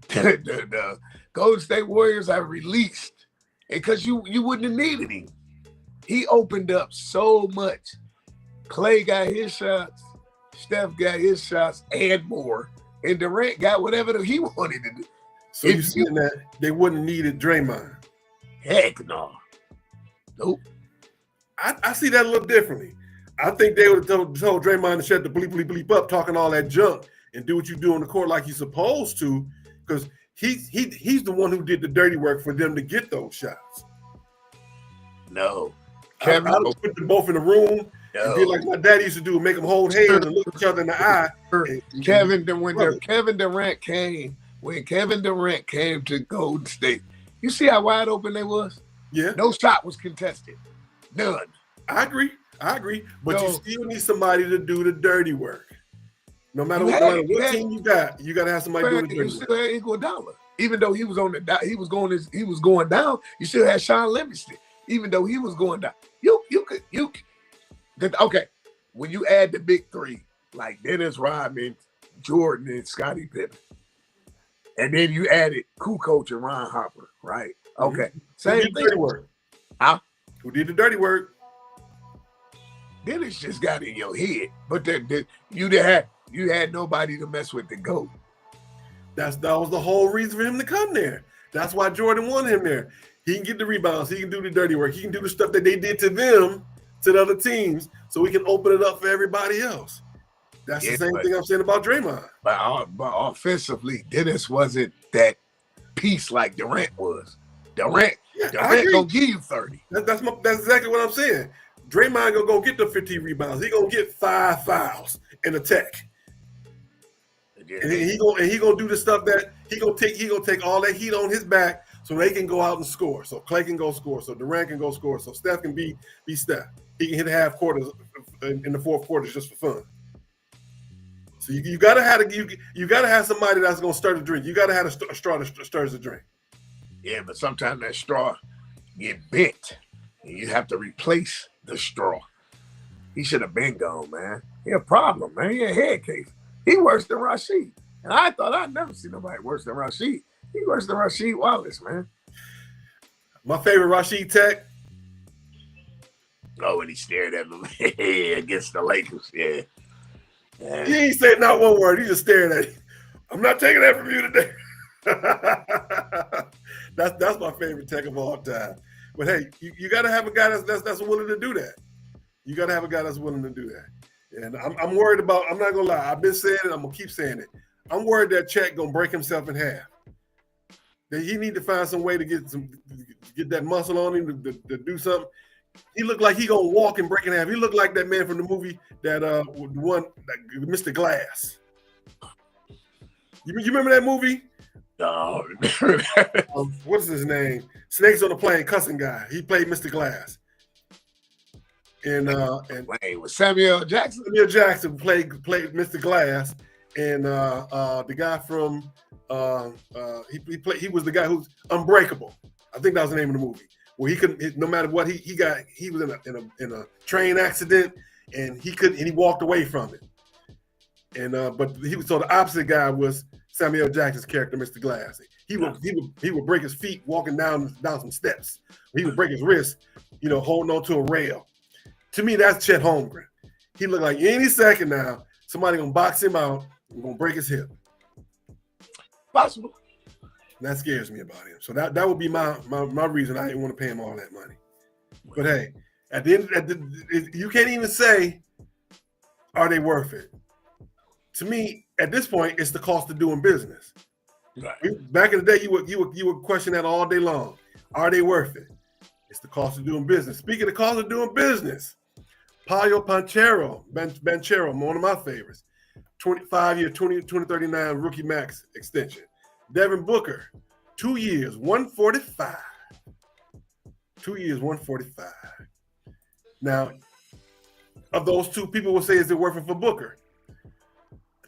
the Golden State Warriors are released because you wouldn't have needed him. He opened up so much. Clay got his shots. Steph got his shots and more. And Durant got whatever he wanted to do. So you see that they wouldn't have needed Draymond? Heck no. Nope. I see that a little differently. I think they would have told Draymond to shut the bleep up, talking all that junk, and do what you do on the court like you're supposed to, because he's the one who did the dirty work for them to get those shots. No. Kevin, I would put them both in the room and be like my daddy used to do, make them hold hands and look each other in the eye. When Kevin Durant came to Golden State, you see how wide open they was? Yeah. No shot was contested. None. I agree. But you still need somebody to do the dirty work. No matter what team you got to have somebody doing the dirty work. You still had Iguodala. Even though he was going down, you still had Sean Livingston. Even though he was going down. Okay. When you add the big three, like Dennis Rodman, Jordan, and Scottie Pippen, and then you added Kukoc and Ron Harper, right? Okay. Same thing. Dirty work? Huh? Who did the dirty work? Dennis just got in your head, but you had nobody to mess with the GOAT. That was the whole reason for him to come there. That's why Jordan wanted him there. He can get the rebounds. He can do the dirty work. He can do the stuff that they did to them, to the other teams, so we can open it up for everybody else. That's the same thing I'm saying about Draymond. But offensively, Dennis wasn't that piece like Durant was. Durant gonna give you 30. That's exactly what I'm saying. Draymond gonna go get the 15 rebounds. He gonna get 5 fouls in a tech. And he gonna do the stuff that he gonna take all that heat on his back so they can go out and score. So Clay can go score. So Durant can go score. So Steph can be Steph. He can hit half quarters in the fourth quarter just for fun. So you gotta have somebody that's gonna stir the drink. You gotta have a straw that stirs the drink. Yeah, but sometimes that straw get bent, and you have to replace the straw. He should have been gone, man. He a problem, man. He a head case. He worse than Rasheed. And I thought I'd never see nobody worse than Rasheed. He worse than Rasheed Wallace, man. My favorite Rasheed Tech. Oh, when he stared at him against the Lakers, yeah. He ain't said not one word. He just stared at him. I'm not taking that from you today. That's my favorite Tech of all time. But hey, you got to have a guy that's willing to do that. You got to have a guy that's willing to do that. And I'm worried about. I'm not gonna lie. I've been saying it. I'm gonna keep saying it. I'm worried that Chet gonna break himself in half. That he need to find some way to get that muscle on him to do something. He looked like he gonna walk and break in half. He looked like that man from the movie that Mr. Glass. You remember that movie? No. What is his name? Snakes on the Plane, cussing guy. He played Mr. Glass. And Wait, was Samuel Jackson? Samuel Jackson played Mr. Glass, and the guy from he was the guy who's Unbreakable. I think that was the name of the movie. Where he couldn't, no matter what he was in a train accident, and he walked away from it. And but he was, so the opposite guy was Samuel Jackson's character, Mr. Glass. He would break his feet walking down some steps. He would break his wrist, holding on to a rail. To me, that's Chet Holmgren. He looked like any second now somebody gonna box him out and gonna break his hip. Possible. And that scares me about him. So that would be my reason I didn't want to pay him all that money. But hey, at the end, you can't even say, are they worth it? To me, at this point, it's the cost of doing business. Right. Back in the day, you would question that all day long. Are they worth it? It's the cost of doing business. Speaking of the cost of doing business, Paolo Banchero, one of my favorites, 25-year, 2039 rookie max extension. Devin Booker, 2 years, 145. 2 years, 145. Now, of those two, people will say, is it worth it for Booker?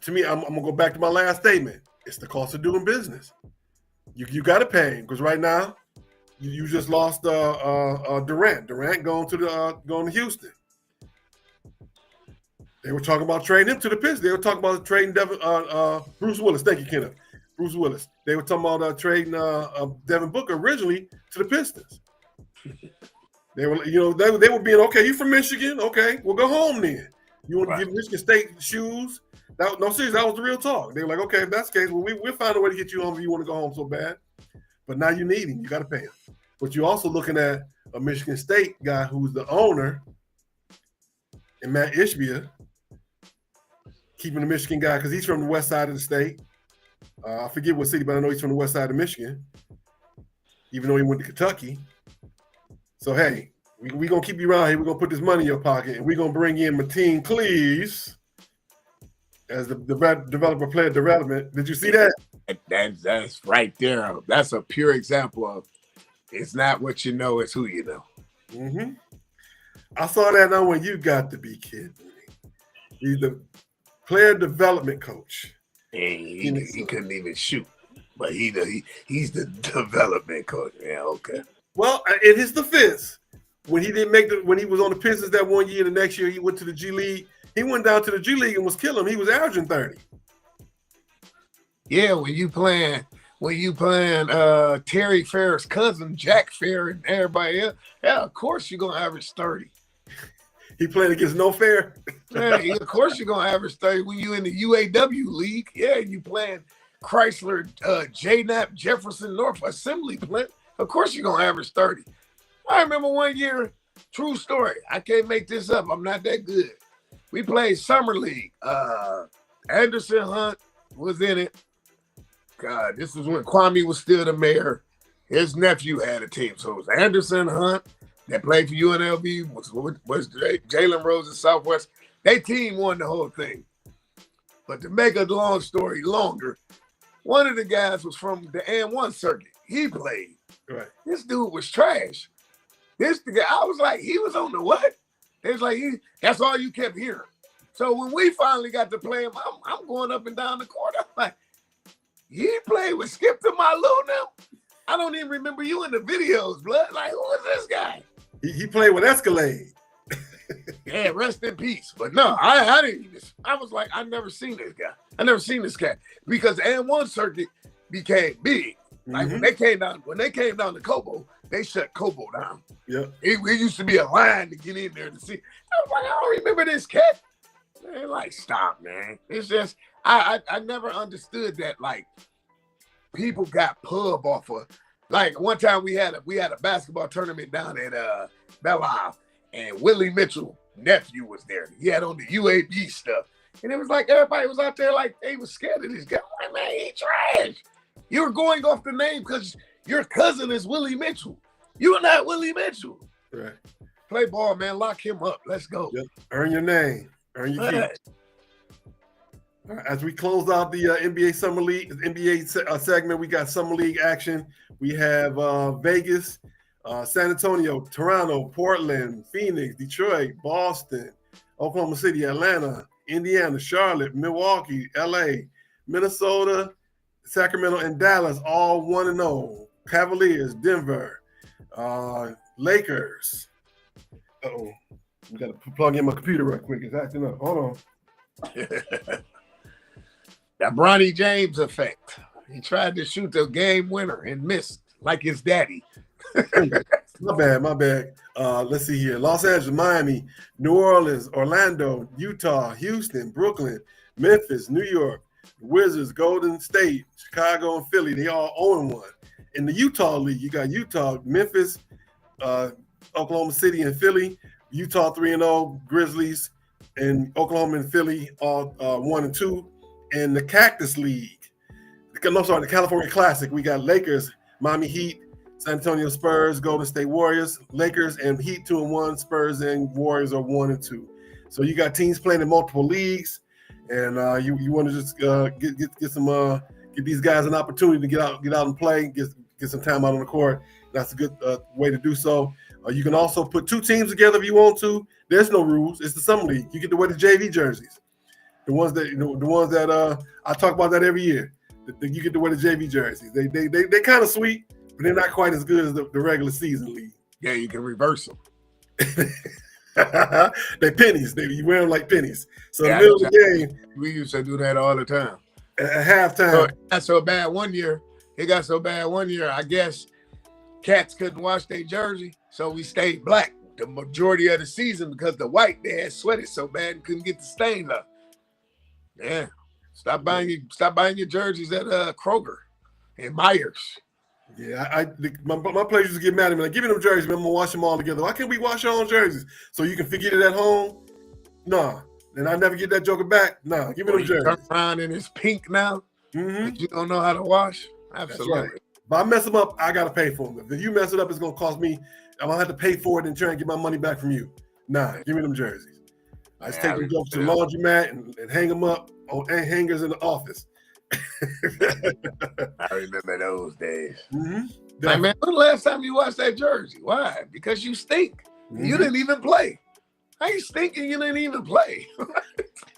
To me, I'm going to go back to my last statement. It's the cost of doing business. You got to pay him, because right now, you just lost Durant. Durant going to Houston. They were talking about trading him to the Pistons. They were talking about trading Bruce Willis. Thank you, Kenneth. Bruce Willis. They were talking about trading Devin Booker originally to the Pistons. They were, they were being, okay, you from Michigan? Okay, we'll go home then. You want to give Michigan State shoes? Seriously, that was the real talk. They were like, okay, if that's the case, well, we'll find a way to get you home if you want to go home so bad. But now you need him. You got to pay him. But you're also looking at a Michigan State guy who's the owner, and Matt Ishbia, keeping the Michigan guy because he's from the west side of the state. I forget what city, but I know he's from the west side of Michigan, even though he went to Kentucky. So, hey, we're going to keep you around here. We're going to put this money in your pocket, and we're going to bring in Mateen Cleaves as the developer player development. Did you see that? That's right there. That's a pure example of it's not what you know, it's who you know. Mm-hmm. I saw that now when you got to be kidding me. He's the player development coach. He couldn't even shoot, but he's the development coach. Yeah, okay. Well, in his defense, when he was on the Pistons that one year, the next year he went to the G League. He went down to the G League and was killing him. He was averaging 30. Yeah, when you playing Terry Fair's cousin, Jack Fair, and everybody else, yeah, of course you're gonna average 30. He playing against No Fair. Yeah, of course you're gonna average 30 when you in the UAW league. Yeah, you playing Chrysler, JNAP, Jefferson North Assembly Plant. Of course you're gonna average 30. I remember one year, true story. I can't make this up. I'm not that good. We played Summer League. Anderson Hunt was in it. God, this was when Kwame was still the mayor. His nephew had a team. So it was Anderson Hunt that played for UNLV, was Jalen Rose in Southwest. Their team won the whole thing. But to make a long story longer, one of the guys was from the N1 circuit. He played. Right. This dude was trash. The guy, I was like, he was on the what? It was like, that's all you kept hearing. So when we finally got to play him, I'm going up and down the court. I'm like, you played with Skip to my Lou now? I don't even remember you in the videos, blood. Like, who is this guy? He played with Escalade. Yeah, rest in peace. But no, I didn't even. I was like, I've never seen this guy. Because the N1 circuit became big. Like when they came down to Cobo, they shut Cobo down. Yeah, it used to be a line to get in there to see. I was like, I don't remember this cat. Man, like, stop, man. It's just I never understood that. Like, people got pub off of. Like one time we had a basketball tournament down at Belle Isle, and Willie Mitchell nephew was there. He had on the UAB stuff, and it was like everybody was out there like they was scared of this guy. I'm like, man, he trash. You're going off the name because your cousin is Willie Mitchell. You're not Willie Mitchell. Right. Play ball, man. Lock him up. Let's go. Yep. Earn your name. Earn your keep. All right, as we close out the NBA Summer League, NBA segment, we got Summer League action. We have Vegas, San Antonio, Toronto, Portland, Phoenix, Detroit, Boston, Oklahoma City, Atlanta, Indiana, Charlotte, Milwaukee, LA, Minnesota, Sacramento, and Dallas, all 1-0. Cavaliers, Denver, Lakers. Uh-oh. We got to plug in my computer real quick. It's acting up. Hold on. That Bronny James effect. He tried to shoot the game winner and missed, like his daddy. My bad. Let's see here. Los Angeles, Miami, New Orleans, Orlando, Utah, Houston, Brooklyn, Memphis, New York, Wizards, Golden State, Chicago, and Philly. They all 0-1. In the Utah League, you got Utah, Memphis, Oklahoma City, and Philly. Utah 3-0, Grizzlies, and Oklahoma and Philly all 1-2. In the Cactus League, the California Classic, we got Lakers, Miami Heat, San Antonio Spurs, Golden State Warriors, Lakers and Heat 2-1, Spurs and Warriors are 1-2. So you got teams playing in multiple leagues, and you want to just get these guys an opportunity to get out and play, get some time out on the court. That's a good way to do so. You can also put two teams together if you want to. There's no rules. It's the Summer League. You get to wear the JV jerseys. The ones that I talk about that every year. You get to wear the JV jerseys. They kind of sweet, but they're not quite as good as the regular season league. Yeah, you can reverse them. They pennies. You wear them like pennies. So in the middle of the game, we used to do that all the time. At halftime. So it got so bad one year. I guess cats couldn't wash their jersey, so we stayed black the majority of the season because the white, they had sweated so bad and couldn't get the stain up. Yeah, stop buying your jerseys at Kroger and Myers. Yeah, my players used to get mad at me like, give me them jerseys, man. I'm gonna wash them all together. Why can't we wash our own jerseys so you can forget it at home? Nah, and I never get that joker back. Nah, give me them jerseys. Turn around and it's pink now. But you don't know how to wash. Absolutely. That's right. If I mess them up, I gotta pay for them. If you mess it up, it's gonna cost me. I'm gonna have to pay for it and try and get my money back from you. Nah, give me them jerseys. I just take them jokes to the laundromat and hang them up on hangers in the office. I remember those days. Like, man, when the last time you washed that jersey? Why? Because you stink. You didn't even play. How you stinking? You didn't even play.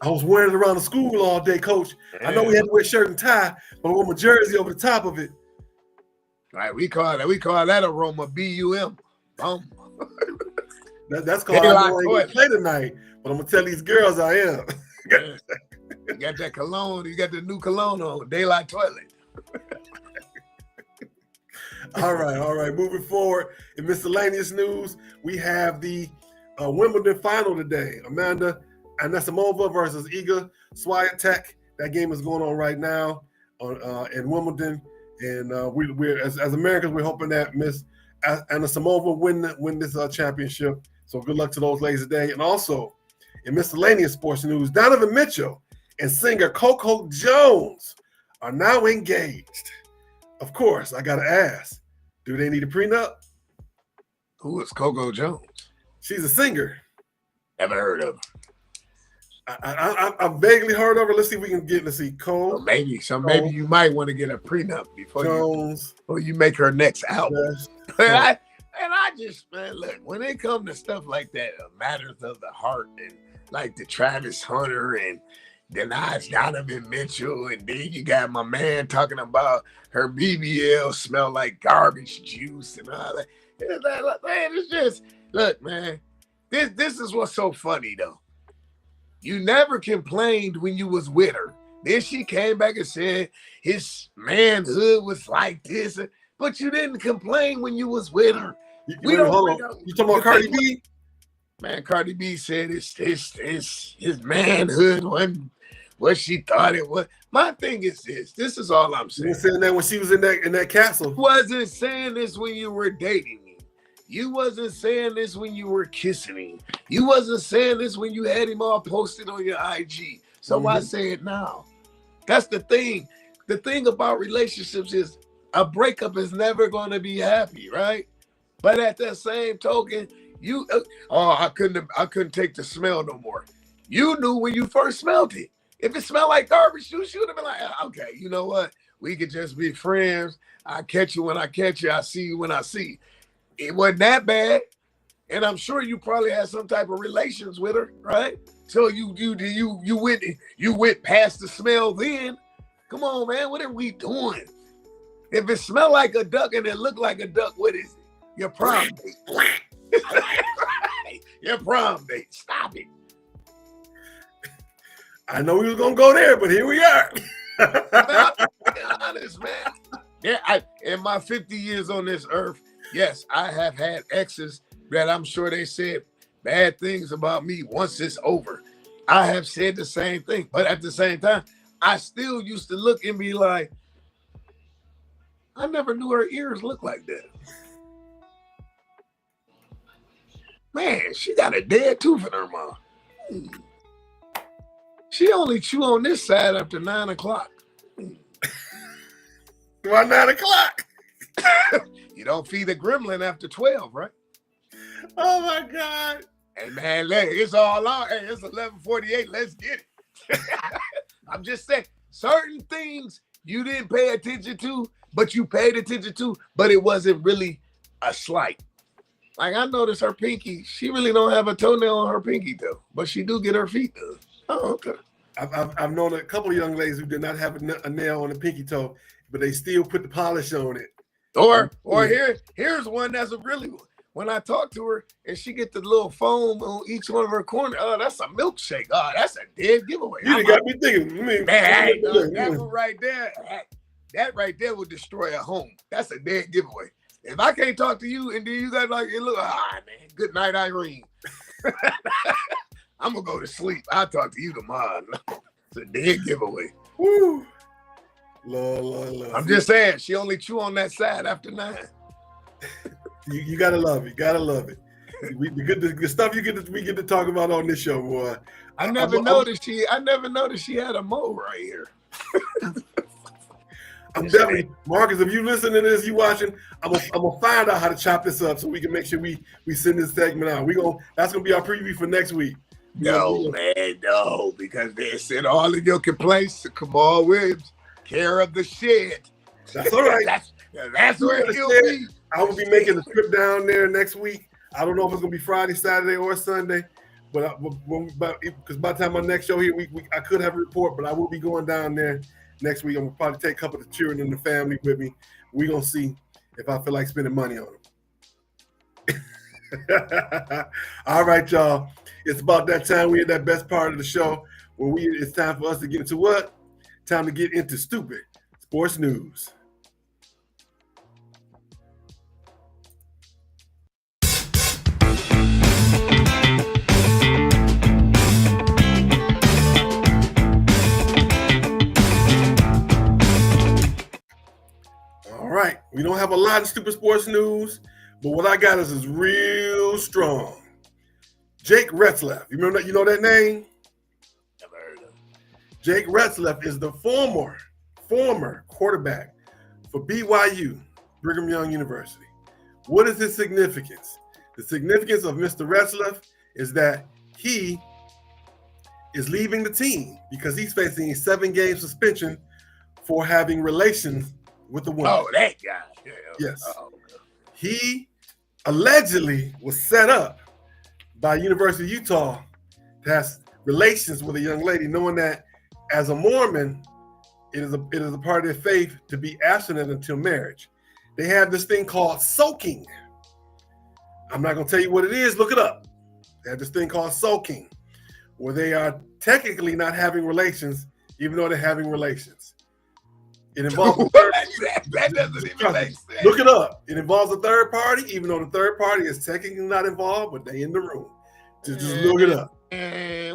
I was wearing it around the school all day, Coach. I know we had to wear shirt and tie, but I wore my jersey over the top of it. Right, we call that aroma BUM. That's called I know I ain't gonna play tonight, but I'm gonna tell these girls I am. You got that cologne. You got the new cologne on. Daylight Toilet. All right. Moving forward in miscellaneous news, we have the Wimbledon final today. Amanda Anisimova versus Iga Swiatek. That game is going on right now in Wimbledon, and we're as Americans, we're hoping that Miss Anisimova win this championship. So good luck to those ladies today. And also in miscellaneous sports news, Donovan Mitchell and singer Coco Jones are now engaged. Of course, I gotta ask, do they need a prenup? Who is Coco Jones? She's a singer. Never heard of her. I vaguely heard of her. Let's see if we can get. Let's see, Cole. Well, maybe you might want to get a prenup before you make her next album. Yes. I just, man, look, when it comes to stuff like that, matters of the heart, and like the Travis Hunter and then it's Donovan Mitchell, and then you got my man talking about her BBL smell like garbage juice and all that. It's just, look, man, this is what's so funny though. You never complained when you was with her. Then she came back and said his manhood was like this, but you didn't complain when you was with her. You talking about Cardi B? Man, Cardi B said his manhood wasn't what she thought it was. My thing is this. This is all I'm saying. You saying that when she was in that castle. You wasn't saying this when you were dating me. You wasn't saying this when you were kissing me. You wasn't saying this when you had him all posted on your IG. So why say it now? That's the thing. The thing about relationships is a breakup is never going to be happy, right? But at that same token, I couldn't take the smell no more. You knew when you first smelled it. If it smelled like garbage, you should have been like, okay, you know what? We could just be friends. I catch you when I catch you. I see you when I see you. It wasn't that bad. And I'm sure you probably had some type of relations with her, right? So you went past the smell then. Come on, man. What are we doing? If it smelled like a duck and it looked like a duck, what is it? Your prom date. Your prom date. Stop it. I know we was gonna go there, but here we are. Be honest, man. Yeah, in my 50 years on this earth, yes, I have had exes that I'm sure they said bad things about me once it's over. I have said the same thing, but at the same time, I still used to look and be like, I never knew her ears looked like that. Man, she got a dead tooth in her mouth. She only chew on this side after 9 o'clock. Why 9 o'clock? You don't feed a gremlin after 12, right? Oh my God. Hey man, it's all on. Hey, it's 11:48. Let's get it. I'm just saying, certain things you didn't pay attention to, but you paid attention to, but it wasn't really a slight. Like I noticed her pinky, she really don't have a toenail on her pinky though, but she do get her feet done. Oh, okay. I've known a couple of young ladies who did not have a nail on the pinky toe, but they still put the polish on it. Or here's one that's a really one. When I talk to her and she get the little foam on each one of her corners, oh, that's a milkshake. Oh, that's a dead giveaway. You got me thinking. That one right there, that right there would destroy a home. That's a dead giveaway. If I can't talk to you and then you got like, look, man, good night, Irene. I'm gonna go to sleep. I'll talk to you tomorrow. It's a dead giveaway. Woo. Lord. I'm just saying, she only chew on that side after 9. You gotta love it. Gotta love it. The stuff we get to talk about on this show, boy. I never noticed she had a mole right here. I'm definitely, Marcus, if you listen to this, you watching, I'm gonna find out how to chop this up so we can make sure we send this segment out. That's gonna be our preview for next week. No, because they sent all of your complaints to Kamau Williams, care of the shed. That's all right. That's where he'll be. I will be making a trip down there next week. I don't know if it's gonna be Friday, Saturday, or Sunday, but because by the time my next show here, I could have a report, but I will be going down there next week. I'm gonna probably take a couple of the children and the family with me. We're gonna see if I feel like spending money on them. All right, y'all. It's about that time. We're at that best part of the show where it's time for us to get into what? Time to get into Stoopid Sports News. All right, we don't have a lot of Stoopid Sports News, but what I got is real strong. Jake Retzlaff, you know that name? Never heard of him. Jake Retzlaff is the former quarterback for BYU, Brigham Young University. What is his significance? The significance of Mr. Retzlaff is that he is leaving the team because he's facing a 7-game suspension for having relations with a woman. Oh, that guy. Yeah. Yes. Oh, he allegedly was set up by University of Utah to have relations with a young lady, knowing that as a Mormon, it is a part of their faith to be abstinent until marriage. They have this thing called soaking. I'm not going to tell you what it is. Look it up. They have this thing called soaking, where they are technically not having relations, even though they're having relations. It involves that doesn't even make sense. Look it up. It involves a third party, even though the third party is technically not involved, but they in the room. Just look it up.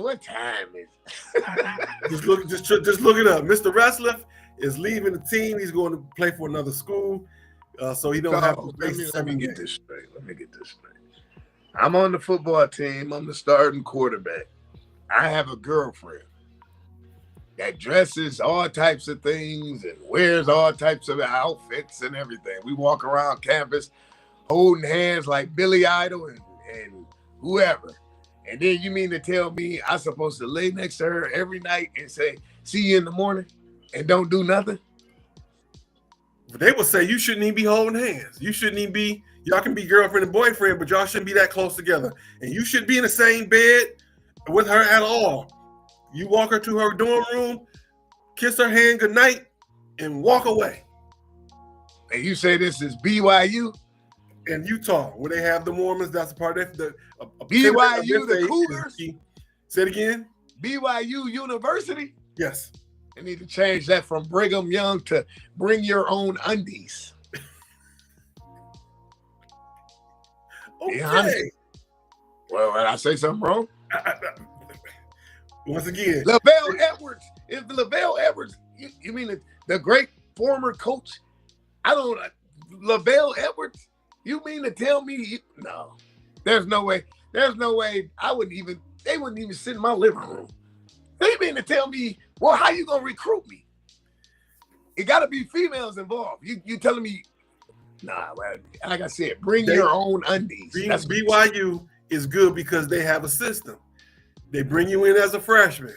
What time is it? just look it up. Mr. Retzlaff is leaving the team. He's going to play for another school, so he don't have to face. Let me get this straight. I'm on the football team. I'm the starting quarterback. I have a girlfriend that dresses all types of things and wears all types of outfits and everything. We walk around campus holding hands like Billy Idol and whoever. And then you mean to tell me I'm supposed to lay next to her every night and say, see you in the morning and don't do nothing? But they would say you shouldn't even be holding hands. You shouldn't even be, y'all can be girlfriend and boyfriend, but y'all shouldn't be that close together. And you shouldn't be in the same bed with her at all. You walk her to her dorm room, kiss her hand goodnight, and walk away. And you say this is BYU? In Utah, where they have the Mormons, that's a part of the BYU, the Cougars? Say it again. BYU University? Yes. They need to change that from Brigham Young to bring your own undies. Okay. Yeah, well, did I say something wrong? Once again, LaVelle Edwards. If LaVelle Edwards, you mean the great former coach? LaVelle Edwards? You mean to tell me? No, there's no way. There's no way. They wouldn't even sit in my living room. They mean to tell me, well, how you gonna recruit me? It got to be females involved. You telling me? Nah, well, like I said, bring your own undies. BYU is good because they have a system. They bring you in as a freshman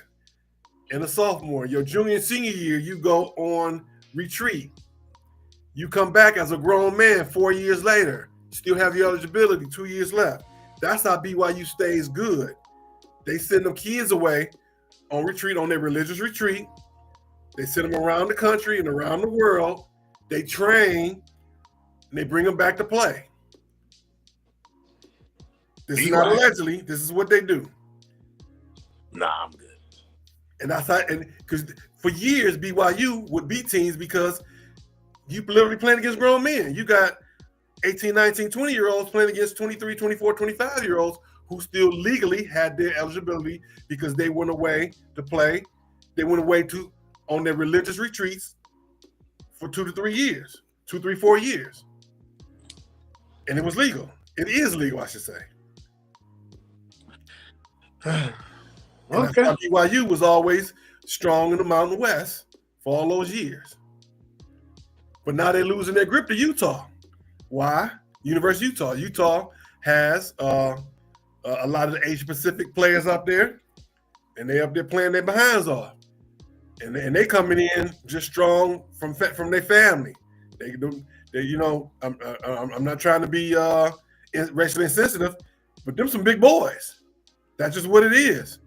and a sophomore. Your junior and senior year, you go on retreat. You come back as a grown man 4 years later. Still have your eligibility, 2 years left. That's how BYU stays good. They send them kids away on retreat, on their religious retreat. They send them around the country and around the world. They train, and they bring them back to play. This is not allegedly. This is what they do. Nah, I'm good. And that's how, and because for years BYU would beat teams because you literally playing against grown men. You got 18, 19, 20-year-olds playing against 23, 24, 25-year-olds who still legally had their eligibility because they went away to play. They went away on their religious retreats for 2 to 3 years, 2, 3, 4 years. And it was legal. It is legal, I should say. Okay. BYU was always strong in the Mountain West for all those years. But now they're losing their grip to Utah. Why? University of Utah. Utah has a lot of the Asia Pacific players up there, and they up there playing their behinds off. And they coming in just strong from their family. I'm not trying to be racially insensitive, but them some big boys. That's just what it is.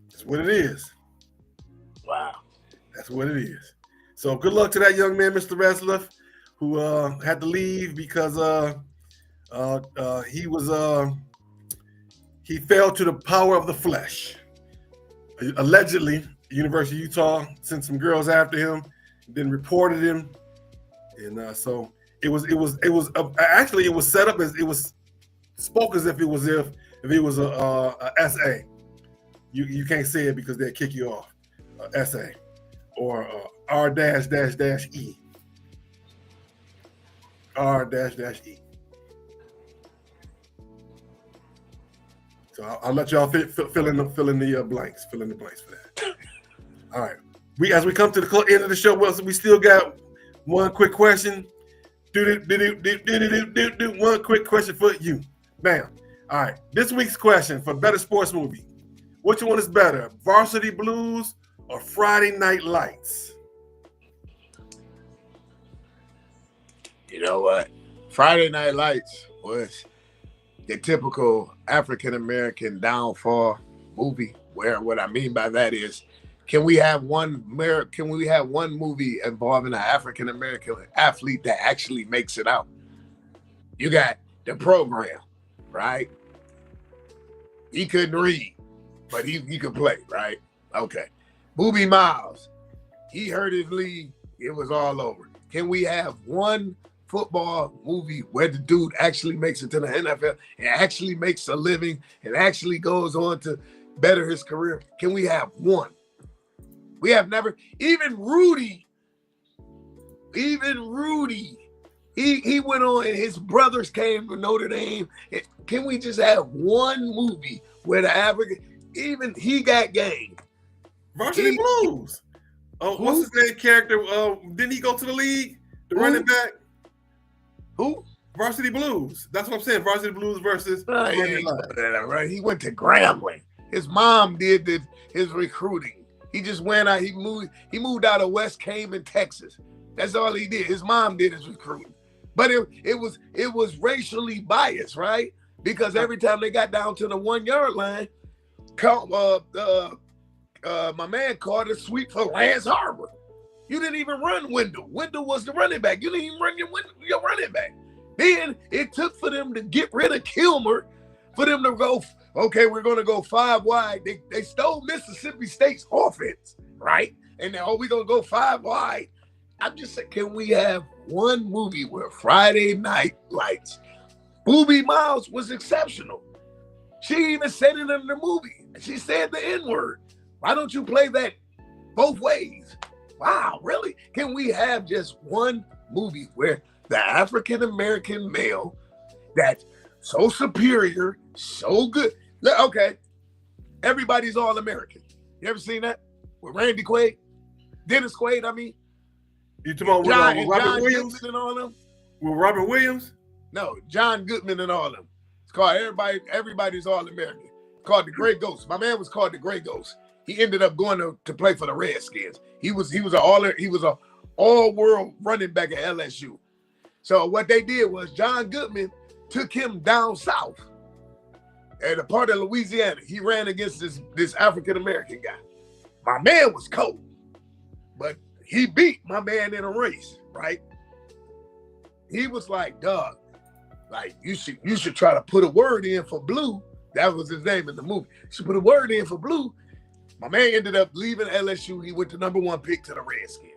That's what it is. Wow. That's what it is. So good luck to that young man, Mr. Resliff, who had to leave because he fell to the power of the flesh. Allegedly, University of Utah sent some girls after him, then reported him, and so it was set up as it was spoke as if it was a SA. You can't say it because they'll kick you off. SA or R-E. R-E. So I'll let y'all fill in the blanks. Fill in the blanks for that. All right. As we come to the end of the show, we still got one quick question. One quick question for you. Bam. All right. This week's question for Better Sports Movie. Which one is better, Varsity Blues or Friday Night Lights? You know what? Friday Night Lights was the typical African-American downfall movie, where what I mean by that is, can we have one movie involving an African-American athlete that actually makes it out? You got The Program, right? He couldn't read, but he could play, right? Okay. Boobie Miles, he hurt his league. It was all over. Can we have one football movie where the dude actually makes it to the NFL and actually makes a living and actually goes on to better his career? Can we have one? We have never, even Rudy, he went on and his brothers came to Notre Dame. Can we just have one movie where the African, even he got game? Varsity Blues. Oh, what's his name character? Didn't he go to the league? The running back? Who? Varsity Blues. That's what I'm saying. Varsity Blues versus He Friday ain't Night go to that, right? He went to Grambling. His mom did his recruiting. He just went out. He moved out of West Cayman, Texas. That's all he did. His mom did his recruiting. But it was racially biased, right? Because every time they got down to the 1 yard line, my man called a sweep for Lance Harbor. You didn't even run Wendell. Wendell was the running back. You didn't even run your running back. Then it took for them to get rid of Kilmer, for them to go, okay, we're going to go 5 wide. They stole Mississippi State's offense, right? And now we're going to go 5 wide. I'm just saying, can we have one movie where Friday Night Lights, Boobie Miles was exceptional. She even said it in the movie. She said the N-word. Why don't you play that both ways? Wow, really? Can we have just one movie where the African-American male that's so superior, so good? Okay, everybody's all-American. You ever seen that? With Randy Quaid? Dennis Quaid, I mean. You talking about with Robert Williams? Goodman and all them? With Robert Williams? No, John Goodman and all them. It's called Everybody's All-American. It's called The Gray Ghost. My man was called The Gray Ghost. He ended up going to play for the Redskins. He was a all-world running back at LSU. So what they did was John Goodman took him down south at a part of Louisiana. He ran against this African-American guy. My man was cold, but he beat my man in a race, right? He was like, dog, like you should try to put a word in for Blue. That was his name in the movie. You should put a word in for Blue. My man ended up leaving LSU. He went to #1 pick to the Redskins.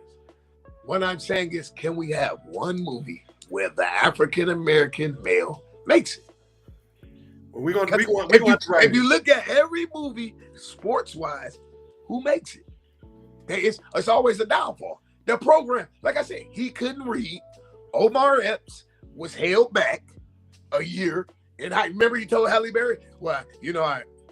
What I'm saying is, can we have one movie where the African-American male makes it? Well, if you look at every movie, sports-wise, who makes it? It's always a downfall. The program, like I said, he couldn't read. Omar Epps was held back a year. And I remember he told Halle Berry, well,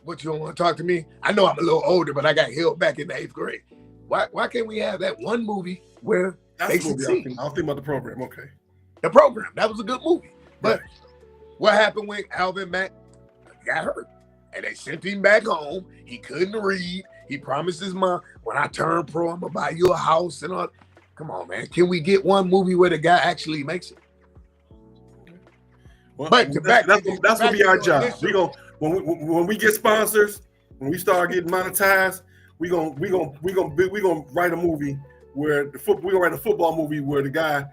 what you don't want to talk to me? I know I'm a little older, but I got held back in the 8th grade. Why can't we have that one movie where they succeed? I'll think about the program. Okay. The program. That was a good movie. But what happened when Alvin Mack got hurt? And they sent him back home. He couldn't read. He promised his mom, when I turn pro, I'm going to buy you a house and all. Come on, man. Can we get one movie where the guy actually makes it? Well, that's gonna be our job. When we get sponsors, when we start getting monetized, we gonna write a movie where we're gonna write a football movie where the guy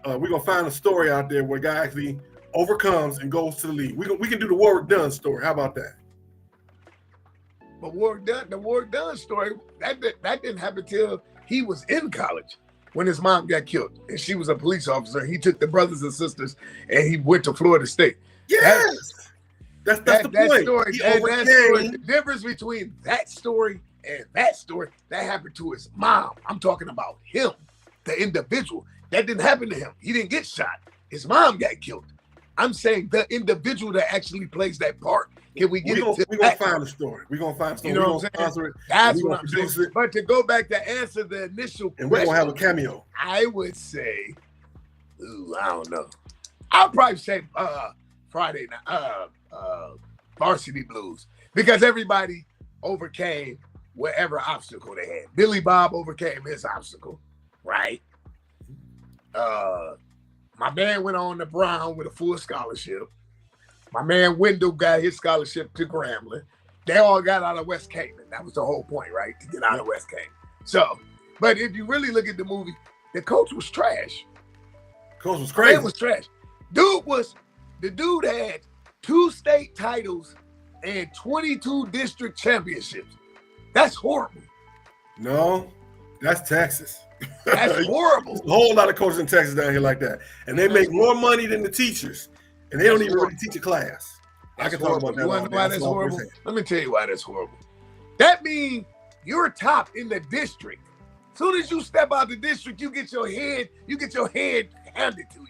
we're gonna find a story out there where the guy actually overcomes and goes to the league. We can do the Warwick Dunn story. How about that? But the Warwick Dunn story that didn't happen till he was in college. When his mom got killed and she was a police officer, he took the brothers and sisters and he went to Florida State. Yes, that's the point. Story, the difference between that story and that story, that happened to his mom. I'm talking about him, the individual. That didn't happen to him. He didn't get shot. His mom got killed. I'm saying the individual that actually plays that part. Can we get We're going to find a story. We're going to find a story. You know what I'm saying? That's what I'm saying. But to go back to answer the initial question. And we're going to have a cameo. I would say, I don't know. I'll probably say Friday night, Varsity Blues. Because everybody overcame whatever obstacle they had. Billy Bob overcame his obstacle, right? My man went on to Brown with a full scholarship. My man Wendell got his scholarship to Grambling. They all got out of West Cayman. That was the whole point, right? To get out of West Cayman. So, but if you really look at the movie, the coach was trash. Coach was crazy. Man was trash. The dude had 2 state titles and 22 district championships. That's horrible. No, that's Texas. That's horrible. There's a whole lot of coaches in Texas down here like that. And they make more money than the teachers. And they don't even really teach a class. That's I can talk about that. You want to know why that's horrible? Let me tell you why that's horrible. That means you're top in the district. As soon as you step out the district, you get your head handed to you.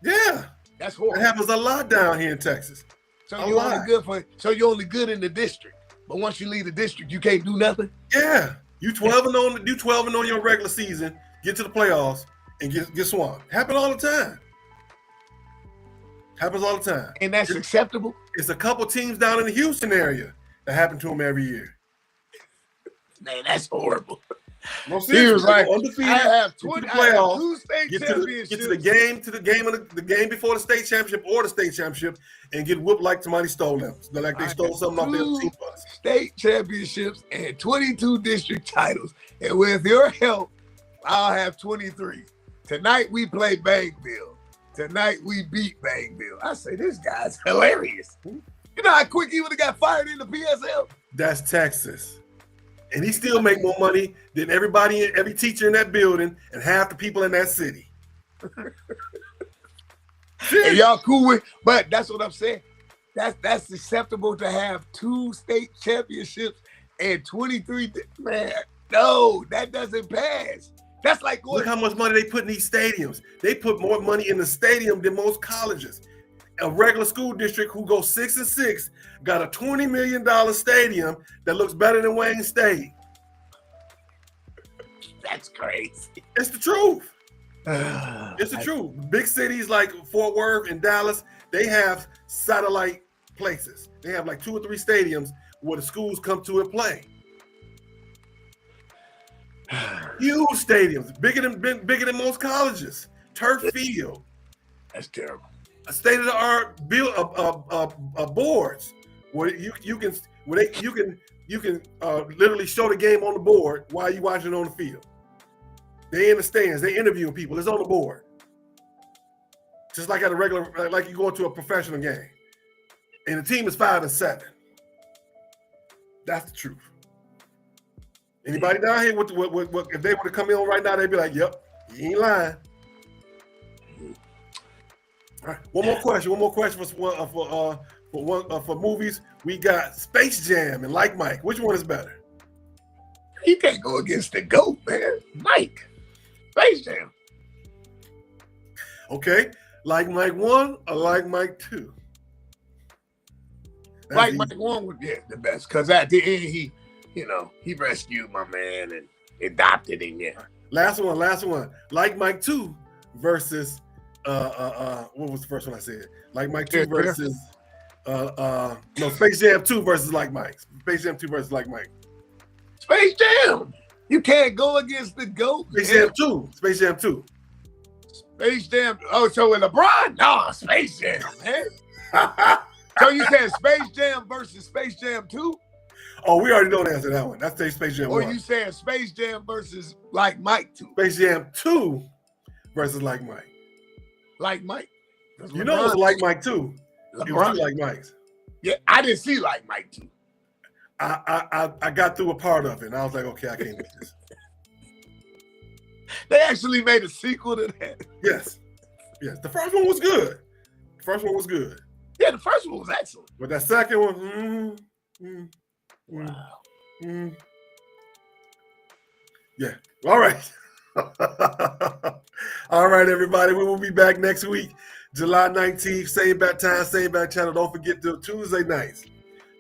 Yeah. That's horrible. It happens a lot down here in Texas. So you're only good in the district. But once you leave the district, you can't do nothing? Yeah. You 12 and on your regular season, get to the playoffs and get swamped. Happen all the time. Happens all the time. And that's acceptable? It's a couple teams down in the Houston area that happen to them every year. Man, that's horrible. No, seriously, he was like, undefeated. I have 2 state championships. Get to the game before the state championship or the state championship, and get whooped like somebody stole them. Like they stole something off their team bus. State championships and 22 district titles, and with your help, I'll have 23. Tonight we play Bangville. Tonight we beat Bangville. I say this guy's hilarious. You know how quick he would have got fired in the PSL? That's Texas. And he still make more money than every teacher in that building and half the people in that city. And y'all cool with, but that's what I'm saying. That's acceptable to have 2 state championships and 23. Man, no, that doesn't pass. That's like look how much money they put in these stadiums. They put more money in the stadium than most colleges. A regular school district who goes 6-6 got a $20 million stadium that looks better than Wayne State. That's crazy. It's the truth. It's the truth. Big cities like Fort Worth and Dallas, they have satellite places. They have like 2 or 3 stadiums where the schools come to and play. Huge stadiums, bigger than most colleges. Turf field. That's terrible. A state-of-the-art boards where you can literally show the game on the board while you watching it on the field. They in the stands, they interviewing people. It's on the board, just like at a regular, like you go to a professional game, and the team is 5-7. That's the truth. Anybody down here with if they were to come in right now, they'd be like, "Yep, you ain't lying." All right, one more question for movies. We got Space Jam and Like Mike. Which one is better? You can't go against the GOAT, man. Mike. Space Jam. Okay, Like Mike 1 or Like Mike 2? Like Mike 1 would be the best because at the end he rescued my man and adopted him. Yeah. Last one. Like Mike 2 versus what was the first one I said? Like Mike 2 versus Space Jam 2 versus Like Mike. Space Jam 2 versus Like Mike. Space Jam. You can't go against the GOAT. Space Jam 2. Space Jam 2. Space Jam. Oh, so with LeBron? No, Space Jam, man. So you said Space Jam versus Space Jam 2? Oh, we already know the answer to that one. That's Space Jam 1. Or you saying Space Jam versus Like Mike 2? Space Jam 2 versus Like Mike. Like Mike. You know it was Like Mike 2. It was 2 Like Mikes. Yeah, I didn't see Like Mike 2. I got through a part of it, and I was like, okay, I can't do this. They actually made a sequel to that. Yes. The first one was good. Yeah, the first one was excellent. But that second one, Wow. Yeah. All right. All right, everybody. We will be back next week, July 19th. Same bat time, same bat channel. Don't forget to Tuesday nights.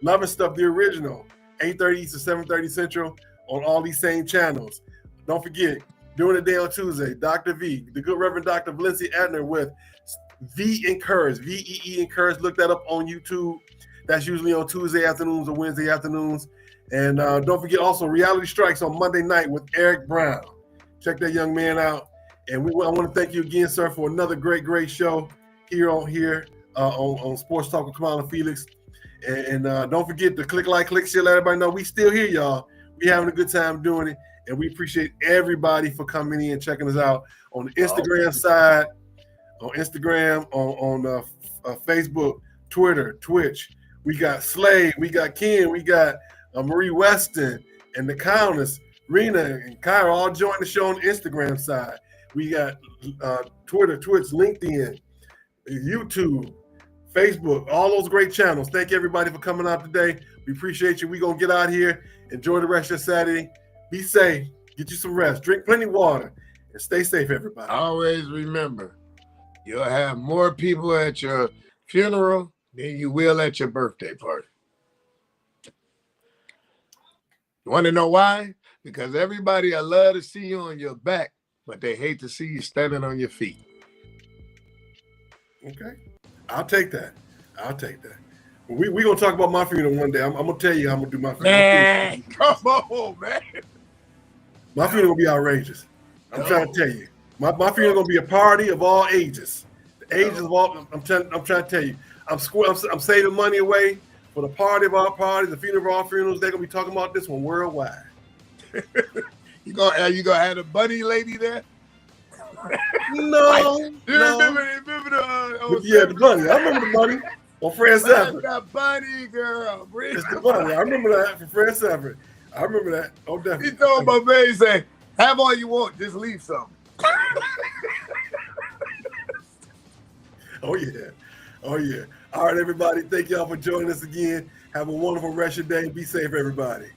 Love and Stuff, the original, 8:30 Eastern, 7:30 Central on all these same channels. Don't forget, during the day on Tuesday, Dr. V, the good Reverend Dr. Valencia Adner with V Encourage, VEE Encourage. Look that up on YouTube. That's usually on Tuesday afternoons or Wednesday afternoons. And don't forget also Reality Strikes on Monday night with Eric Brown. Check that young man out. And I want to thank you again, sir, for another great show here on Sports Talk with Kamau and Felix. And don't forget to click like, click share, let everybody know we still here, y'all. We having a good time doing it. And we appreciate everybody for coming in and checking us out on the Instagram side, on Instagram, on Facebook, Twitter, Twitch. We got Slade, we got Ken, we got Marie Weston, and the Countess, Rena, and Kyra all joined the show on the Instagram side. We got Twitter, Twitch, LinkedIn, YouTube, Facebook, all those great channels. Thank you, everybody, for coming out today. We appreciate you. We're going to get out here. Enjoy the rest of your Saturday. Be safe. Get you some rest. Drink plenty of water. And stay safe, everybody. Always remember, you'll have more people at your funeral than you will at your birthday party. You want to know why? Because everybody I love to see you on your back, but they hate to see you standing on your feet. Okay. I'll take that. I'll take that. We gonna talk about my funeral one day. I'm gonna tell you how I'm gonna do my funeral. Man, come on, man. My funeral gonna be outrageous. I'm trying to tell you. My funeral gonna be a party of all ages. The ages of all. I'm trying to tell you. I'm saving money away for the party of all parties, the funeral of all funerals. They're gonna be talking about this one worldwide. You gonna have a bunny lady there? No, You no. remember the Yeah, the bunny. I remember the bunny on Fred Sanford. That bunny girl. It's the bunny. I remember that from Fred Sanford. I remember that. Oh, definitely. He told my man, he said, have all you want, just leave some. Oh, yeah. Oh, yeah. All right, everybody. Thank y'all for joining us again. Have a wonderful rest of your day. Be safe, everybody.